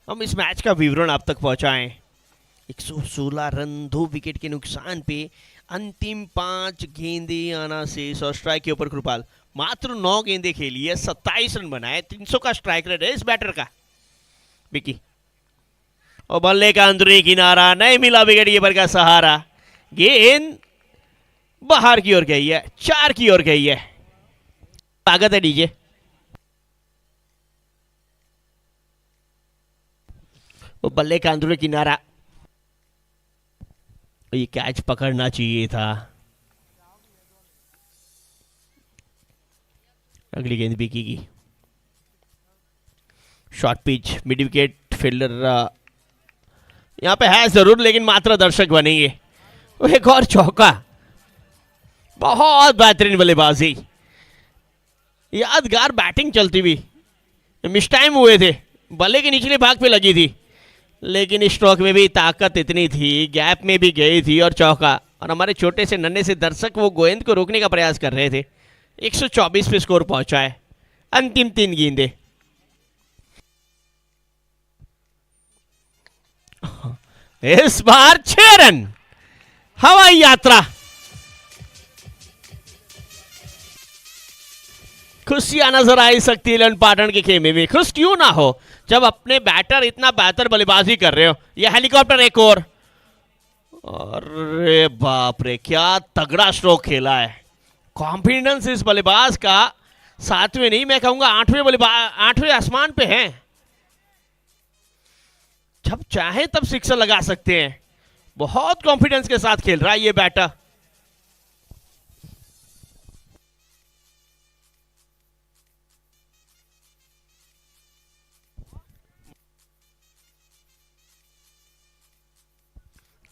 हम इस मैच का विवरण आप तक पहुंचाएं। 116 रन 2 विकेट के नुकसान पे अंतिम 5 गेंदें आना शेष, और स्ट्राइक के ऊपर कृपाल मात्र 9 गेंदें खेली है, 27 रन बनाए, 300 का स्ट्राइक रेट है इस बैटर का। विकी, और बल्ले का अंदरूनी किनारा, नहीं मिला विकेट कीपर का सहारा, गेंद बाहर की ओर गई है, 4 की ओर गई है। स्वागत है डीजे। वो बल्ले का अंदरूनी किनारा, ये कैच पकड़ना चाहिए था। अगली गेंद विकी की, short pitch, mid wicket fielder यहाँ पे है जरूर, लेकिन मात्र दर्शक बनेंगे। एक और चौका, बहुत बेहतरीन बल्लेबाजी, यादगार बैटिंग चलती हुई। मिस टाइम हुए थे, बल्ले के निचले भाग पे लगी थी, लेकिन स्ट्रोक में भी ताकत इतनी थी, गैप में भी गई थी और चौका। और हमारे छोटे से नन्हे से दर्शक वो गेंद को रोकने का प्रयास कर रहे थे। 124 पे स्कोर पहुंचा है, अंतिम 3 गेंदे। इस बार 6 रन, हवाई यात्रा। खुशियां नजर आई सकती है पाटन के खेमे में। खुश क्यों ना हो जब अपने बैटर इतना बेहतर बल्लेबाजी कर रहे हो। यह हेलीकॉप्टर एक और, अरे बाप रे, क्या तगड़ा स्ट्रोक खेला है। कॉन्फिडेंस इस बल्लेबाज का 7वें नहीं, मैं कहूंगा 8वें बल्लेबाज, 8वें आसमान पे है। जब चाहे तब सिक्सर लगा सकते हैं। बहुत कॉन्फिडेंस के साथ खेल रहा है ये बैटर।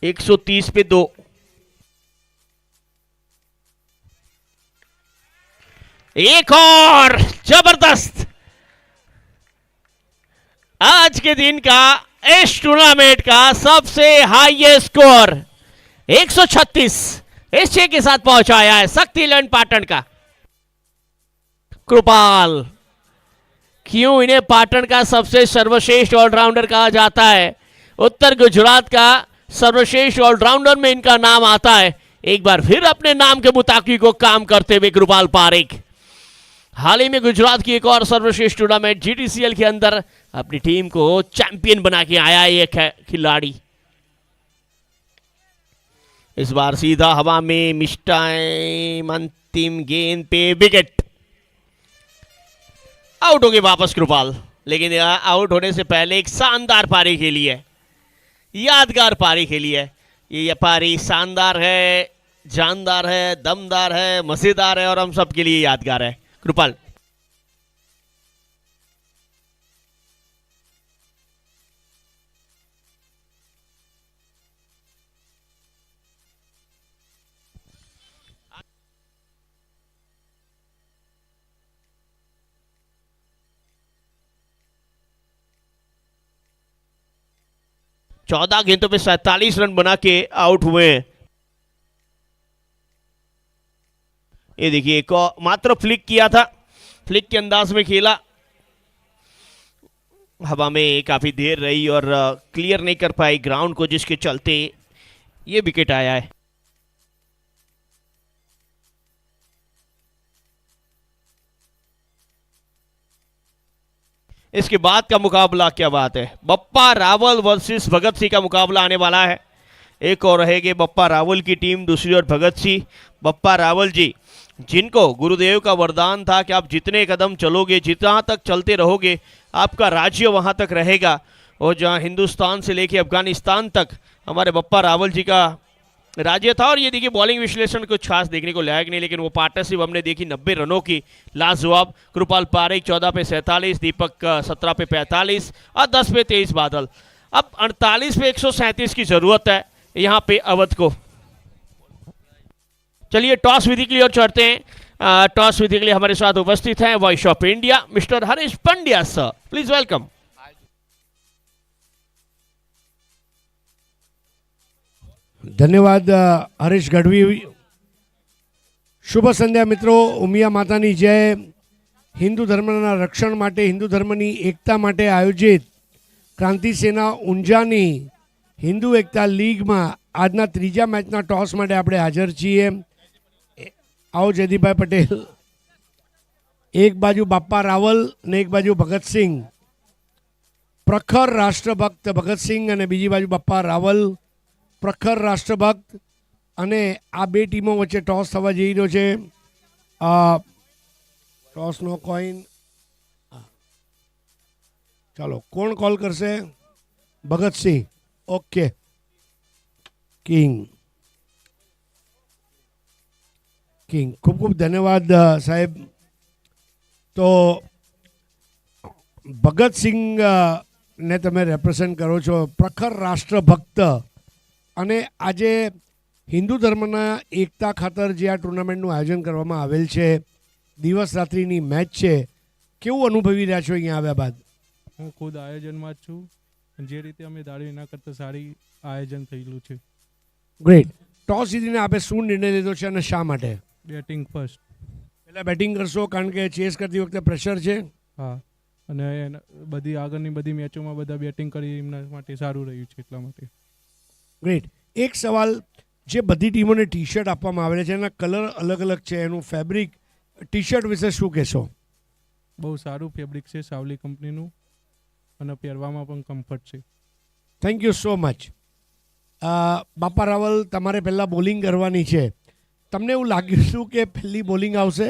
एक 130 पे 2। एक और जबरदस्त, आज के दिन का इस टूर्नामेंट का सबसे हाईएस्ट स्कोर 136 इस 6 के साथ पहुंचाया है शक्ति इलेवन पाटन का। कृपाल, क्यों इन्हें पाटन का सबसे सर्वश्रेष्ठ ऑलराउंडर कहा जाता है। उत्तर गुजरात का सर्वश्रेष्ठ ऑलराउंडर में इनका नाम आता है। एक बार फिर अपने नाम के मुताबिक को काम करते हुए कृपाल पारेख हाल ही में गुजरात की एक और सर्वश्रेष्ठ टूर्नामेंट जीटीसीएल के अंदर अपनी टीम को चैंपियन बना के आया ये खिलाड़ी। इस बार सीधा हवा में, मिस टाइम, अंतिम गेंद पे विकेट। आउट हो गए वापस कृपाल, लेकिन आउट होने से पहले एक शानदार पारी खेली है, यादगार पारी खेली है। ये पारी शानदार है, जानदार है, दमदार है, मजेदार है और हम सबके लिए यादगार है। कृपाल, चौदह गेंदों पे 47 रन बना के आउट हुए हैं। ये देखिए, एक मात्र फ्लिक किया था, फ्लिक के अंदाज में खेला, हवा में काफी देर रही और क्लियर नहीं कर पाई ग्राउंड को, जिसके चलते ये विकेट आया है। इसके बाद का मुकाबला क्या बात है, बप्पा रावल वर्सेस भगत सिंह का मुकाबला आने वाला है। एक और रहेगी बप्पा रावल की टीम, दूसरी ओर भगत सिंह। बप्पा रावल जी, जिनको गुरुदेव का वरदान था कि आप जितने कदम चलोगे, जितना तक चलते रहोगे, आपका राज्य वहां तक रहेगा। और जहां हिंदुस्तान से लेके अफगानिस्तान तक हमारे बप्पा रावल जी का राज्य था। और ये देखिए, बॉलिंग विश्लेषण कुछ खास देखने को लायक नहीं, लेकिन वो पार्टनरशिप हमने देखी 90 रनों की लाजवाब। कृपाल पारेख 14 पे 47, दीपक 17 पे 45 और 10 पे 23 बादल। अब 48 पे 137 की जरूरत है यहाँ पे अवध को। चलिए टॉस विधि के लिए और चढ़ते हैं। टॉस विधि के लिए हमारे साथ उपस्थित हैं voice of India mister Harish Pandya sir, please welcome. धन्यवाद हरीश गढ़वी। शुभ संध्या मित्रों, उमिया मातानी जय। हिंदू धर्मना रक्षण माटे, हिंदू धर्मनी एकता माटे आयोजित क्रांति सेना ऊंझानी हिंदू एकता લીગમાં આજના ત્રીજા મેચના ટોસ માટે આપણે હાજર છીએ। आओ जयदीपभाई पटेल, एक बाजू बाप्पा रावल ने एक बाजू भगत सिंह, प्रखर राष्ट्रभक्त भगत सिंह અને બીજી બાજુ બાપ્પા રાવલ પ્રખર રાષ્ટ્રભક્ત। અને આ બે ટીમો વચ્ચે ટોસ થવા જઈ રહ્યો છે। ટોસનો કોઈન ચાલો કોણ કોલ કરશે? ભગત સિંહ, ઓકે। કિંગ ખૂબ ખૂબ ધન્યવાદ સાહેબ। તો ભગતસિંહ ને તમે રેપ્રેઝેન્ટ કરો છો, પ્રખર રાષ્ટ્રભક્ત, અને આજે હિન્દુ ધર્મના એકતા ખાતર જે આ ટુર્નામેન્ટનું આયોજન કરવામાં આવેલ છે, દિવસ રાત્રિની મેચ છે, કેવું અનુભવી રહ્યા છો અહીંયા આવ્યા બાદ? હું ખુદ આયોજનમાં જ છું. જે રીતે અમે ધાર્યું એના કરતાં સારી આયોજન થયેલું છે. ગ્રેટ. ટોસ જીતીને આપે શું નિર્ણય લીધો છે અને શા માટે? Batting first. પહેલાં બેટિંગ કરશો કારણ કે ચેસ કરતી વખતે પ્રેશર છે? હા, અને બધી આગળની બધી મેચોમાં બધા બેટિંગ કરી એમના માટે સારું રહ્યું છે એટલા માટે. ગ્રેટ. એક સવાલ, જે બધી ટીમોને ટી શર્ટ આપવામાં આવે છે એના કલર અલગ અલગ છે, એનું ફેબ્રિક, ટી શર્ટ વિશે શું કહેશો? બહુ સારું ફેબ્રિક છે સાવલી કંપનીનું, અને પહેરવામાં પણ કમ્ફર્ટ છે. Thank you so much. બાપા રાવલ, તમારે પહેલાં બોલિંગ કરવાની છે. તમને એવું લાગ્યું હતું કે પહેલી બોલિંગ આવશે?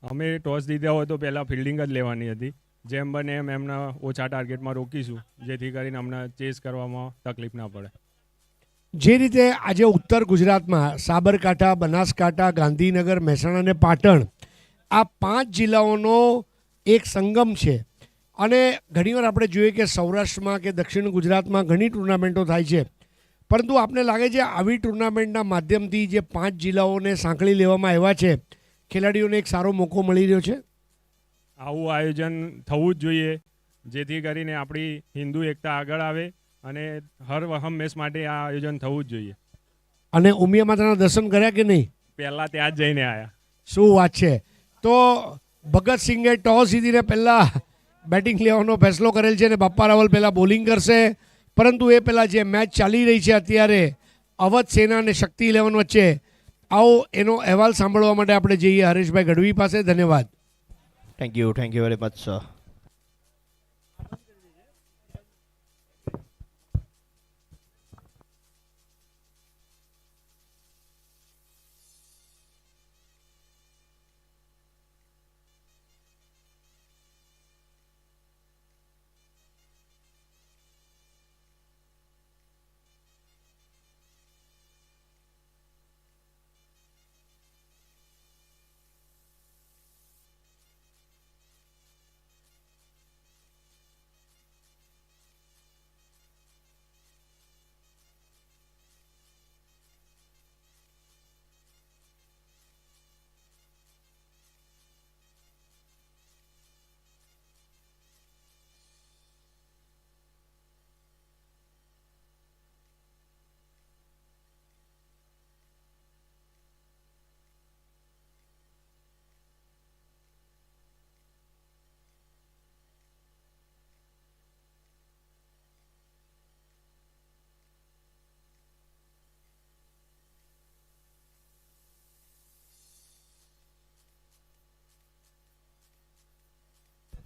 અમે ટોસ જીત્યા હોય તો પહેલાં ફિલ્ડિંગ જ લેવાની હતી. જેમ બને એમ એમના ઓછા ટાર્ગેટમાં રોકીશું, જેથી કરીને અમને ચેસ કરવામાં તકલીફ ના પડે. જે રીતે આજે ઉત્તર ગુજરાતમાં સાબરકાંઠા, બનાસકાંઠા, ગાંધીનગર, મહેસાણા અને પાટણ, આ 5 જિલ્લાઓનો એક સંગમ છે, અને ઘણીવાર આપણે જોઈએ કે સૌરાષ્ટ્રમાં કે દક્ષિણ ગુજરાતમાં ઘણી ટુર્નામેન્ટો થાય છે, પરંતુ આપને લાગે છે આવી ટુર્નામેન્ટના માધ્યમથી જે 5 જિલ્લાઓને સાંકળી લેવામાં આવ્યા છે, ખેલાડીઓને એક સારો મોકો મળી રહ્યો છે? આવું આયોજન થવું જ જોઈએ, જેથી કરીને આપણી હિન્દુ એકતા આગળ આવે, અને હર હંમેશ માટે આ આયોજન થવું જ જોઈએ. અને ઉમિયા માતાના દર્શન કર્યા કે નહીં? પહેલાં ત્યાં જ જઈને આવ્યા. શું વાત છે! તો ભગતસિંહે ટોસ જીતીને પહેલાં બેટિંગ લેવાનો ફેસલો કરેલ છે, અને બાપા રાવલ પહેલાં બોલિંગ કરશે, પરંતુ એ પહેલાં જે મેચ ચાલી રહી છે અત્યારે અવધ સેના અને શક્તિ 11 વચ્ચે, આવો એનો અહેવાલ સાંભળવા માટે આપણે જઈએ હરેશભાઈ ગઢવી પાસે. ધન્યવાદ. Thank you very much sir.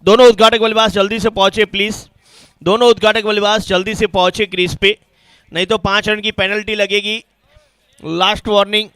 दोनों उद्घाटक बल्लेबाज जल्दी से पहुंचे प्लीज. दोनों उद्घाटक बल्लेबाज जल्दी से पहुंचे क्रीज पे, नहीं तो 5 रन की पेनल्टी लगेगी. Last warning.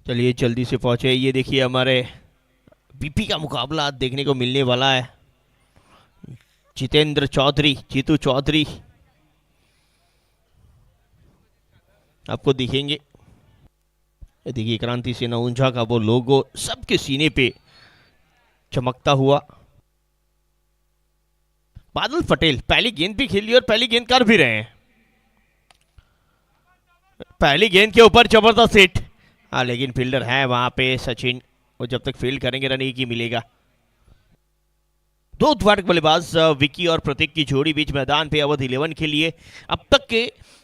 चलिए जल्दी से पहुंचे। ये देखिए हमारे बीपी का मुकाबला आज देखने को मिलने वाला है। जितेंद्र चौधरी, जीतू चौधरी आपको दिखेंगे। ये देखिए क्रांति सेना ऊंझा का वो लोगो सबके सीने पे चमकता हुआ। बादल पटेल पहली गेंद भी खेली और पहली गेंद कर भी रहे हैं। पहली गेंद के ऊपर जबरदस्त हिट। हाँ लेकिन फील्डर है वहां पे सचिन, वो जब तक फील्ड करेंगे रन एक ही मिलेगा। दो उद्घाटक बल्लेबाज विकी और प्रतीक की जोड़ी बीच मैदान पे अवध 11 के लिए अब तक के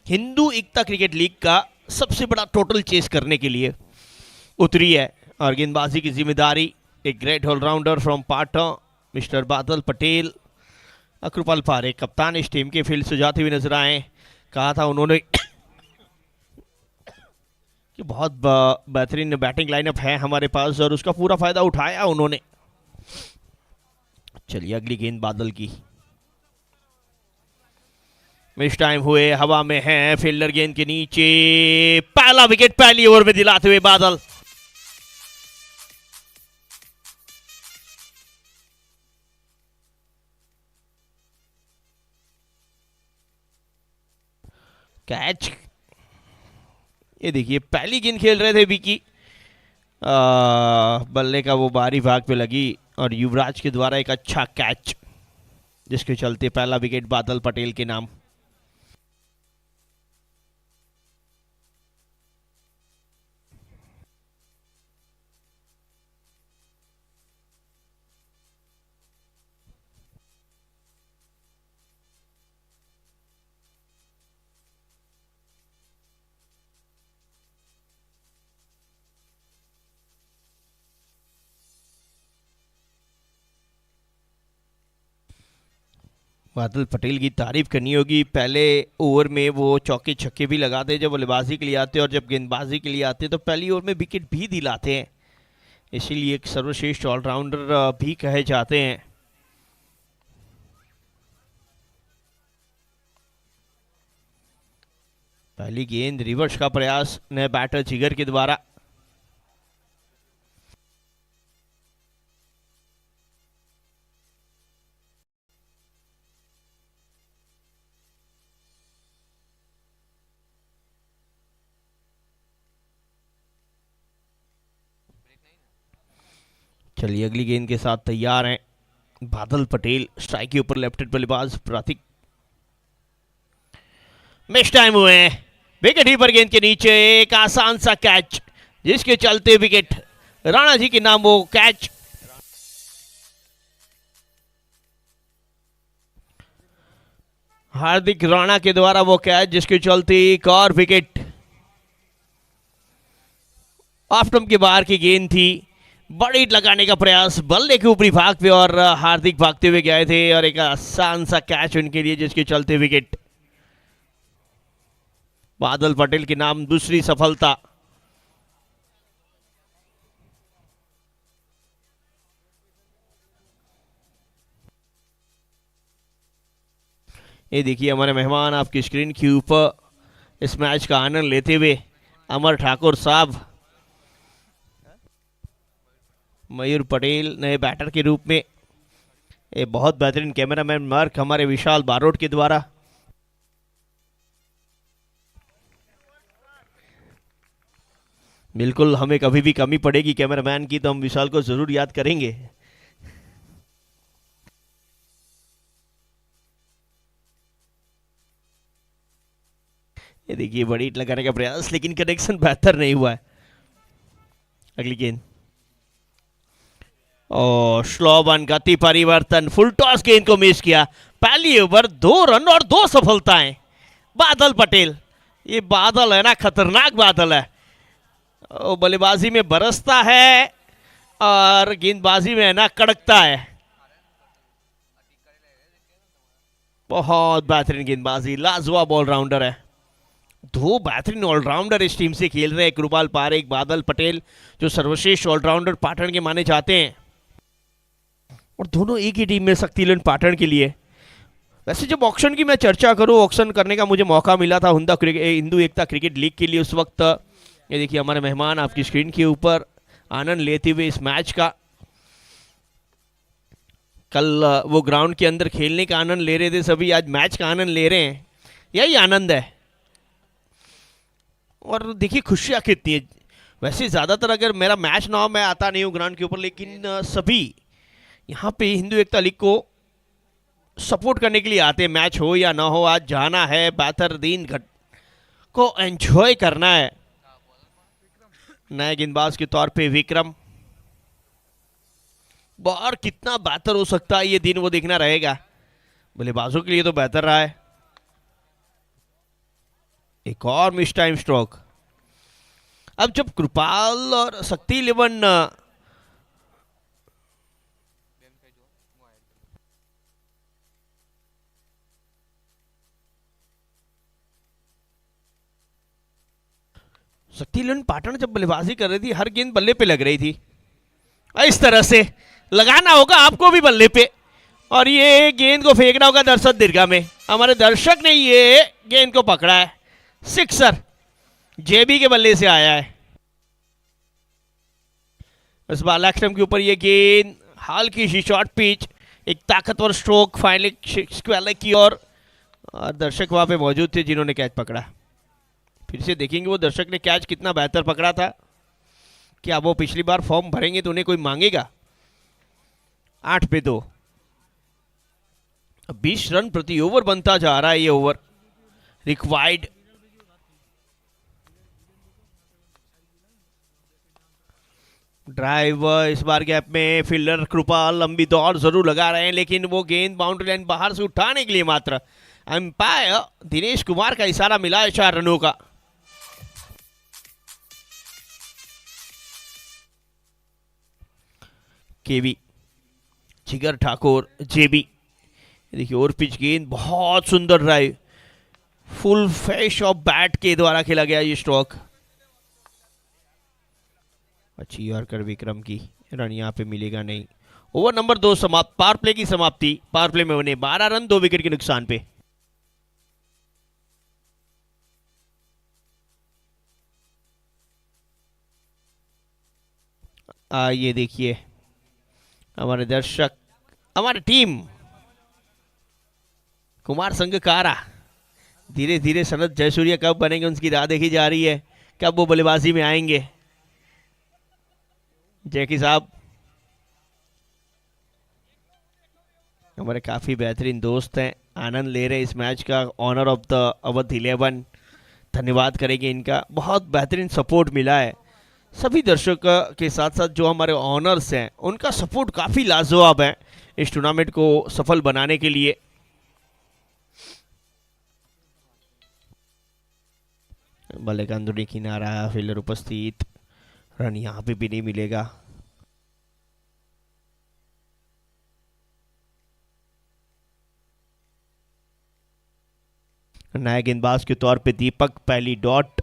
हिंदू एकता क्रिकेट लीग का सबसे बड़ा टोटल चेस करने के लिए उतरी है। और गेंदबाजी की जिम्मेदारी एक great allrounder from Patan mister Badal Patel. अकृपाल पारे कप्तान इस टीम के फील्ड से जाते हुए नजर आए। कहा था उन्होंने कि बहुत बेहतरीन बैटिंग लाइनअप है हमारे पास और उसका पूरा फायदा उठाया उन्होंने। चलिए अगली गेंद बादल की। मिस टाइम हुए, हवा में है, फील्डर गेंद के नीचे। पहला विकेट पहली ओवर में दिलाते हुए बादल। कैच। ये देखिए पहली गेंद खेल रहे थे विकी, बल्ले का वो बाहरी भाग पे लगी और युवराज के द्वारा एक अच्छा कैच, जिसके चलते पहला विकेट बादल पटेल के नाम। बादल पटेल की तारीफ करनी होगी। पहले ओवर में वो चौके छक्के भी लगाते जब बल्लेबाजी के लिए आते और जब गेंदबाजी के लिए आते तो पहली ओवर में विकेट भी दिलाते हैं, इसीलिए एक सर्वश्रेष्ठ ऑलराउंडर भी कहे जाते हैं। पहली गेंद रिवर्स का प्रयास नए बैटर जिगर के द्वारा। चलिए अगली गेंद के साथ तैयार हैं बादल पटेल। स्ट्राइक के ऊपर लेफ्ट हैंड बल्लेबाज प्रतीक। मिस टाइम हुए हैं, विकेट ही पर गेंद के नीचे एक आसान सा कैच, जिसके चलते विकेट। राणा जी के नाम वो कैच। हार्दिक राणा के द्वारा वो कैच, जिसके चलते एक और विकेट। ऑफ स्टंप के बाहर की गेंद थी, बड़ी हिट लगाने का प्रयास बल्ले के ऊपरी भाग पे और हार्दिक भागते हुए गए थे और एक आसान सा कैच उनके लिए, जिसके चलते विकेट। बादल पटेल के नाम दूसरी सफलता। ये देखिए हमारे मेहमान आपकी स्क्रीन के ऊपर इस मैच का आनंद लेते हुए अमर ठाकुर साहब, मयूर पटेल नए बैटर के रूप में, ये बहुत बेहतरीन कैमरामैन मार्क हमारे विशाल बारोट के द्वारा। बिल्कुल, हमें कभी भी कमी पड़ेगी कैमरामैन की तो हम विशाल को जरूर याद करेंगे। ये देखिए बड़ी हिट लगाने का प्रयास, लेकिन कनेक्शन बेहतर नहीं हुआ है। अगली गेंद और स्लो वन, गति परिवर्तन, फुल टॉस गेंद को मिस किया। पहली ओवर 2 रन और 2 सफलताएं। बादल पटेल, ये बादल है ना, खतरनाक बादल है। बल्लेबाजी में बरसता है और गेंदबाजी में है ना कड़कता है। बहुत बेहतरीन गेंदबाजी, लाजवाब ऑलराउंडर है। 2 बेहतरीन ऑलराउंडर इस टीम से खेल रहे हैं, कृपाल पारे, एक बादल पटेल, जो सर्वश्रेष्ठ ऑलराउंडर पाटन के माने जाते हैं। और दोनों एक ही टीम में शक्तिलन पाटन के लिए। वैसे जब ऑक्शन की मैं चर्चा करूं, ऑक्शन करने का मुझे मौका मिला था हिंदू एकता क्रिकेट लीग के लिए, उस वक्त ये देखिए हमारे मेहमान आपकी स्क्रीन के ऊपर आनंद लेते हुए इस मैच का। कल वो ग्राउंड के अंदर खेलने का आनंद ले रहे थे सभी, आज मैच का आनंद ले रहे हैं। यही आनंद है। और देखिए खुशियाँ कितनी है। वैसे ज़्यादातर अगर मेरा मैच ना हो, मैं आता नहीं हूँ ग्राउंड के ऊपर, लेकिन सभी यहाँ पे हिंदू एकता लीग को सपोर्ट करने के लिए आते हैं। मैच हो या ना हो, आज जाना है, बेहतर दिन को एंजॉय करना है। नए गेंदबाज के तौर पे विक्रम, और कितना बेहतर हो सकता है ये दिन वो देखना रहेगा। बल्लेबाजों के लिए तो बेहतर रहा है। एक और मिस टाइम स्ट्रोक। अब जब कृपाल और शक्ति 11 शक्ति 11 पाटन जब बल्लेबाजी कर रही थी, हर गेंद बल्ले पे लग रही थी। इस तरह से लगाना होगा आपको भी बल्ले पे, और ये गेंद को फेंकना होगा दर्शक दीर्घा में। हमारे दर्शक ने ये गेंद को पकड़ा है। सिक्सर जेबी के बल्ले से आया है। इस बार लैक्सटम के ऊपर ये गेंद हल्की सी शॉर्ट पिच, एक ताकतवर स्ट्रोक फाइनली स्क्वायर की और दर्शक वहां पे मौजूद थे जिन्होंने कैच पकड़ा। फिर से देखेंगे वो दर्शक ने कैच कितना बेहतर पकड़ा था। क्या वो पिछली बार फॉर्म भरेंगे तो उन्हें कोई मांगेगा? 8 पे 2। 20 रन प्रति ओवर बनता जा रहा है ये ओवर रिक्वायर्ड। ड्राइव इस बार गैप में फील्डर कृपाल लंबी दौड़ जरूर लगा रहे हैं, लेकिन वो गेंद बाउंड्री लाइन बाहर से उठाने के लिए मात्र अंपायर दिनेश कुमार का इशारा मिला है 4 रनों का। केवी, जिगर ठाकुर, जेबी, देखिए और पिच गेंद, बहुत सुंदर drive, full face of bat के द्वारा खेला गया ये स्ट्रोक। अच्छी यॉर्कर विक्रम की, रन यहाँ पे मिलेगा नहीं। ओवर नंबर 2 समाप्त। पावर प्ले की समाप्ति। पावर प्ले में बने 12 रन 2 विकेट के नुकसान पे। ये देखिए हमारे दर्शक, हमारी टीम कुमार संगकारा धीरे धीरे शरद जयसूर्या कब बनेंगे उनकी राह देखी जा रही है, कब वो बल्लेबाजी में आएंगे। जैकी साहब हमारे काफ़ी बेहतरीन दोस्त हैं, आनंद ले रहे इस मैच का। ऑनर ऑफ द अवध 11, धन्यवाद करेंगे इनका, बहुत बेहतरीन सपोर्ट मिला है। सभी दर्शक के साथ साथ जो हमारे ऑनर्स हैं उनका सपोर्ट काफ़ी लाजवाब है इस टूर्नामेंट को सफल बनाने के लिए। बल्ले का अंदरूनी किनारा, फील्डर उपस्थित, रन यहाँ पे भी नहीं मिलेगा। नया गेंदबाज के तौर पे दीपक, पहली डॉट।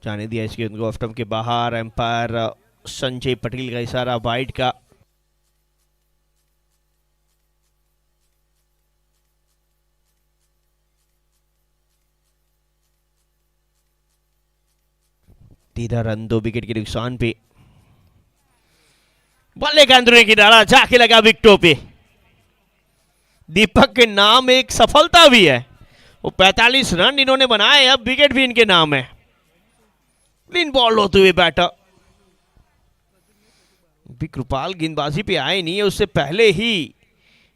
जाने दिया इस गेंद को ऑफ स्टंप के बाहर। एम्पायर संजय पटेल का इशारा वाइड का। तेरह रन 2 विकेट के नुकसान पे। बल्ले का अंदरूनी किनारा जाके लगा विकेटों पे। दीपक के नाम एक सफलता भी है, वो 45 रन इन्होंने बनाए, अब विकेट भी इनके नाम है। क्लीन बॉल होते हुए बैटर भी कृपाल गेंदबाजी पे आए नहीं है, उससे पहले ही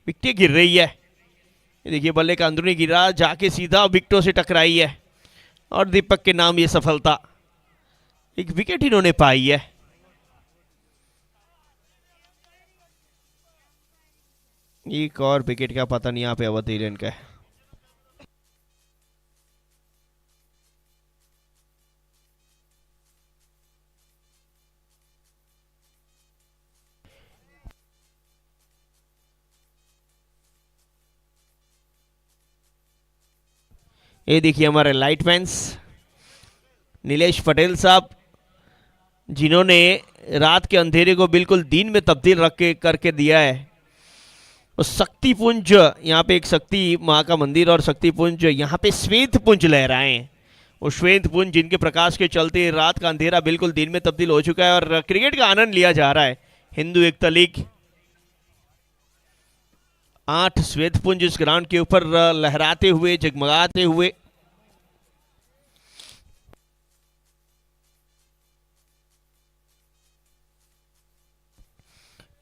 विकेट गिर रही है। देखिए बल्ले का अंदरूनी गिरा, जाके सीधा विकेटों से टकराई है और दीपक के नाम ये सफलता, एक विकेट इन्होंने पाई है। एक और विकेट का पता नहीं यहाँ पे अवध इंग्लैंड का है। ये देखिए हमारे लाइटमैन्स नीलेश पटेल साहब, जिन्होंने रात के अंधेरे को बिल्कुल दिन में तब्दील रख के करके दिया है। और शक्ति पुंज, यहाँ पे एक शक्ति माँ का मंदिर और शक्ति पुंज, यहाँ पे श्वेत पुंज लहराए हैं। और श्वेत पुंज जिनके प्रकाश के चलते रात का अंधेरा बिल्कुल दिन में तब्दील हो चुका है और क्रिकेट का आनंद लिया जा रहा है। हिंदू एकता लीग 8 श्वेत पुंज इस ग्राउंड के ऊपर लहराते हुए, जगमगाते हुए।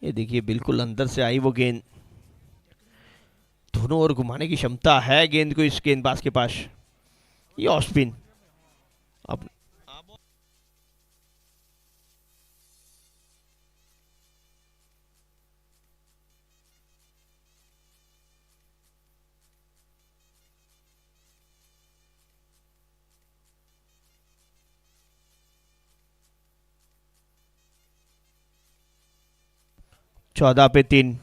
ये देखिए बिल्कुल अंदर से आई वो गेंद, दोनों ओर घुमाने की क्षमता है गेंद को इस गेंदबाज के पास। ये ऑफ स्पिन अब चौदह पे 3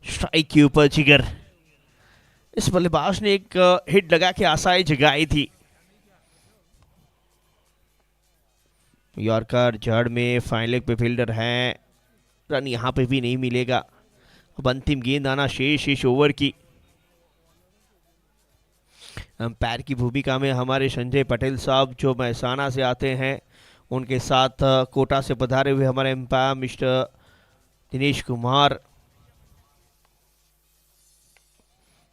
स्ट्राइक के ऊपर जिगर। इस बल्लेबाज ने एक हिट लगा के आशाएं जगाई थी। यॉर्कर जड़ में, फाइन लेग पे फील्डर हैं, रन यहां पे भी नहीं मिलेगा। अब अंतिम गेंद आना शेष इस ओवर की। अंपायर की भूमिका में हमारे संजय पटेल साहब जो महसाना से आते हैं, उनके साथ कोटा से पधारे हुए हमारे umpire mister Dinesh Kumar.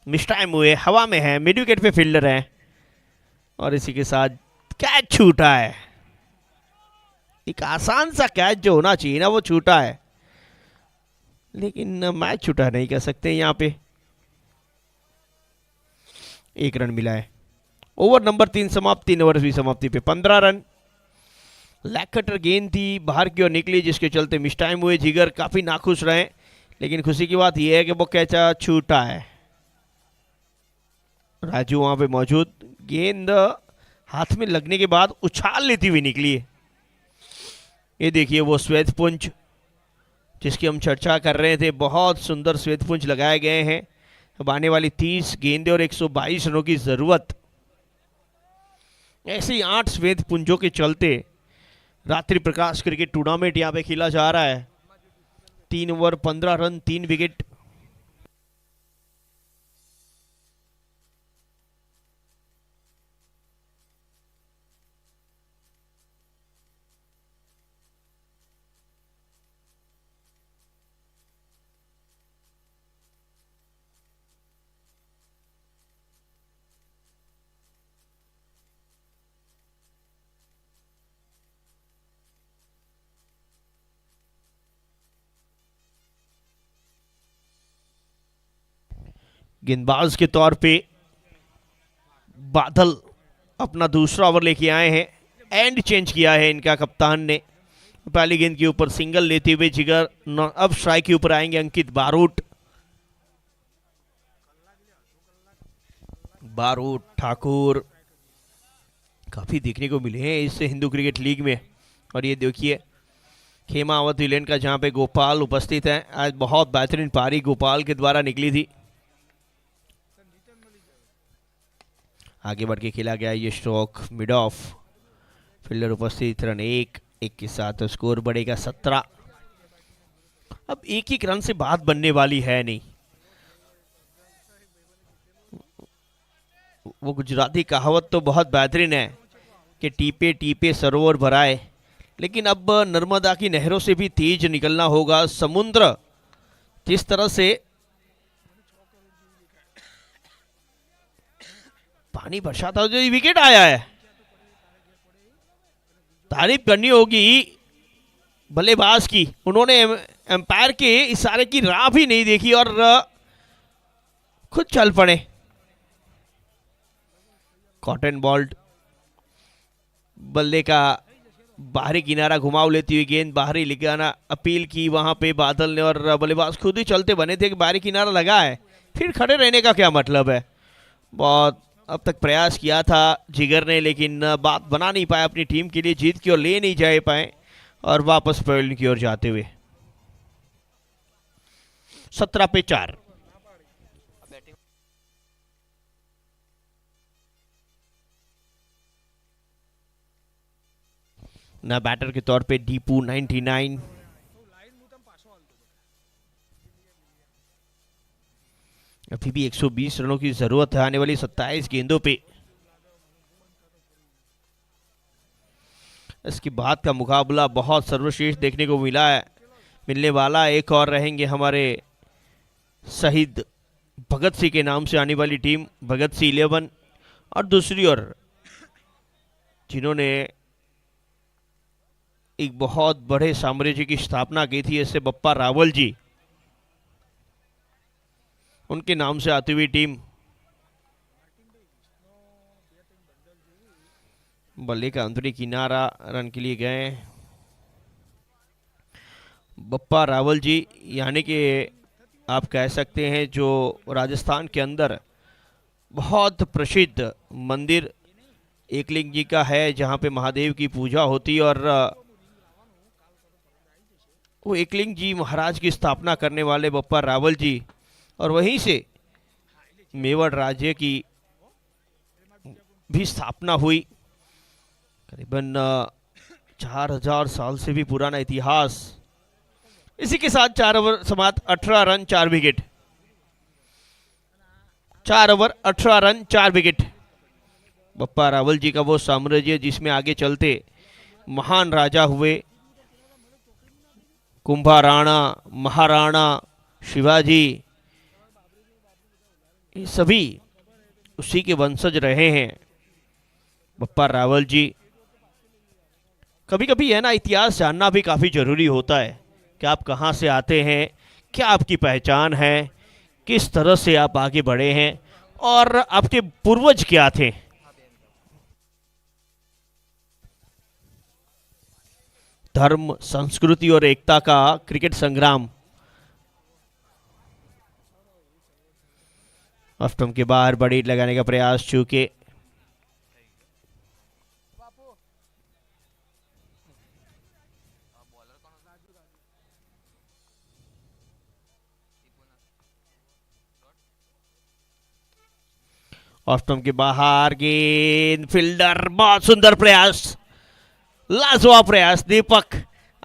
Miss time हुए, हवा में है, मिड विकेट पे फील्डर है और इसी के साथ कैच छूटा है। एक आसान सा कैच जो होना चाहिए ना वो छूटा है, लेकिन मैच छूटा नहीं कह सकते यहाँ पे। 1 रन मिला है। ओवर नंबर 3 समाप्त, 3 ओवर भी समाप्ति पे 15 रन। लेग कटर गेंद थी, बाहर की ओर निकली, जिसके चलते मिस टाइम हुए। जिगर काफी नाखुश रहे, लेकिन खुशी की बात यह है कि वो कैच छूटा है। राजू वहां पे मौजूद, गेंद हाथ में लगने के बाद उछाल लेती हुई निकली है। ये देखिए वो श्वेत पुंज जिसकी हम चर्चा कर रहे थे, बहुत सुंदर श्वेत पुंज लगाए गए हैं। अब आने वाली 30 गेंदे और 122 रनों की जरूरत। ऐसे ही 8 श्वेत पुंजों के चलते रात्रि प्रकाश क्रिकेट टूर्नामेंट यहाँ पे खेला जा रहा है। 3 ओवर 15 रन, 3 विकेट। गेंदबाज के तौर पे बादल अपना दूसरा ओवर लेके आए हैं। एंड चेंज किया है इनका कप्तान ने। पहली गेंद के ऊपर सिंगल लेते हुए जिगर अब स्ट्राइक के ऊपर आएंगे अंकित बारूट। बारूट ठाकुर काफी देखने को मिले हैं इस हिंदू क्रिकेट लीग में। और ये देखिए खेमावत विलेन का जहां पे गोपाल उपस्थित है। आज बहुत बेहतरीन पारी गोपाल के द्वारा निकली थी। आगे बढ़ के खेला गया ये स्ट्रोक मिड ऑफ, फील्डर उपस्थित, रन 1 के साथ स्कोर बढ़ेगा 17। अब एक रन से बात बनने वाली है नहीं। वो गुजराती कहावत तो बहुत बेहतरीन है कि टीपे टीपे सरोवर भराए, लेकिन अब नर्मदा की नहरों से भी तेज निकलना होगा। समुद्र जिस तरह से पानी बरसाता हो, जो विकेट आया है, तारीफ करनी होगी बल्लेबाज की। उन्होंने एम्पायर के इशारे की राह भी नहीं देखी और खुद चल पड़े। कॉटन बॉल्ट, बल्ले का बाहरी किनारा घुमाव लेती हुई गेंद बाहरी लगाना अपील की वहां पे बादल ने, और बल्लेबाज खुद ही चलते बने थे कि बाहरी किनारा लगा है, फिर खड़े रहने का क्या मतलब है। बहुत अब तक प्रयास किया था जिगर ने, लेकिन बात बना नहीं पाया अपनी टीम के लिए, जीत की ओर ले नहीं जा पाए और वापस पवेलियन की ओर जाते हुए 17 पे 4। ना बैटर के तौर पे दीपू 99, अभी भी 120 रनों की जरूरत है आने वाली 27 गेंदों पे। इसके बाद का मुकाबला बहुत सर्वश्रेष्ठ देखने को मिलने वाला। एक और रहेंगे हमारे शहीद भगत सिंह के नाम से आने वाली टीम भगत सिंह 11, और दूसरी ओर जिन्होंने एक बहुत बड़े साम्राज्य की स्थापना की थी, ऐसे बप्पा रावल जी, उनके नाम से आती हुई टीम। बल्ले का अंदरूनी किनारा रन के लिए गए बप्पा रावल जी, यानी कि आप कह सकते हैं जो राजस्थान के अंदर बहुत प्रसिद्ध मंदिर एकलिंग जी का है, जहां पे महादेव की पूजा होती है, और वो एकलिंग जी महाराज की स्थापना करने वाले बप्पा रावल जी, और वहीं से मेवाड़ राज्य की भी स्थापना हुई। करीबन 4000 साल से भी पुराना इतिहास। इसी के साथ 4 ओवर समाप्त, 18 run 4 wicket. 4 over 18 run 4 wicket. Bappa Rawal ji का वो साम्राज्य जिसमें आगे चलते महान राजा हुए, कुंभा राणा, महाराणा, शिवाजी, ये सभी उसी के वंशज रहे हैं बप्पा रावल जी। कभी कभी है ना, इतिहास जानना भी काफ़ी ज़रूरी होता है कि आप कहाँ से आते हैं, क्या आपकी पहचान है, किस तरह से आप आगे बढ़े हैं, और आपके पूर्वज क्या थे। धर्म, संस्कृति और एकता का क्रिकेट संग्राम। ऑफ स्टंप के बाहर बड़ी हिट लगाने का प्रयास, चूके ऑफ स्टंप के बाहर गेंद, फील्डर, बहुत सुंदर प्रयास, लाजवाब प्रयास दीपक।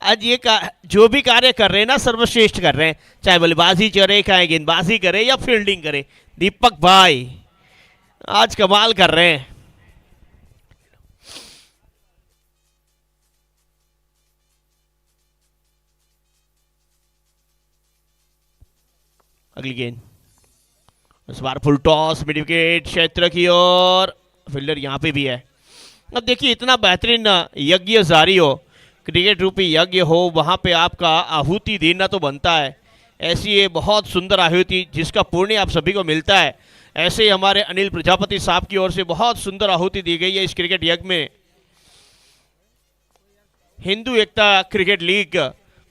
आज ये जो भी कार्य कर रहे हैं ना, सर्वश्रेष्ठ कर रहे हैं, चाहे बल्लेबाजी करे, चाहे गेंदबाजी करे या फील्डिंग करे, दीपक भाई आज कमाल कर रहे हैं। अगली गेंद, इस बार फुल टॉस, मिड विकेट क्षेत्र की ओर, फील्डर यहां पे भी है। अब देखिए, इतना बेहतरीन यज्ञ जारी हो, क्रिकेट रूपी यज्ञ हो, वहां पे आपका आहुति देना तो बनता है। ऐसी ये बहुत सुंदर आहुति जिसका पुण्य आप सभी को मिलता है। ऐसे ही हमारे अनिल प्रजापति साहब की ओर से बहुत सुंदर आहुति दी गई है इस क्रिकेट यज्ञ में। हिंदू एकता क्रिकेट लीग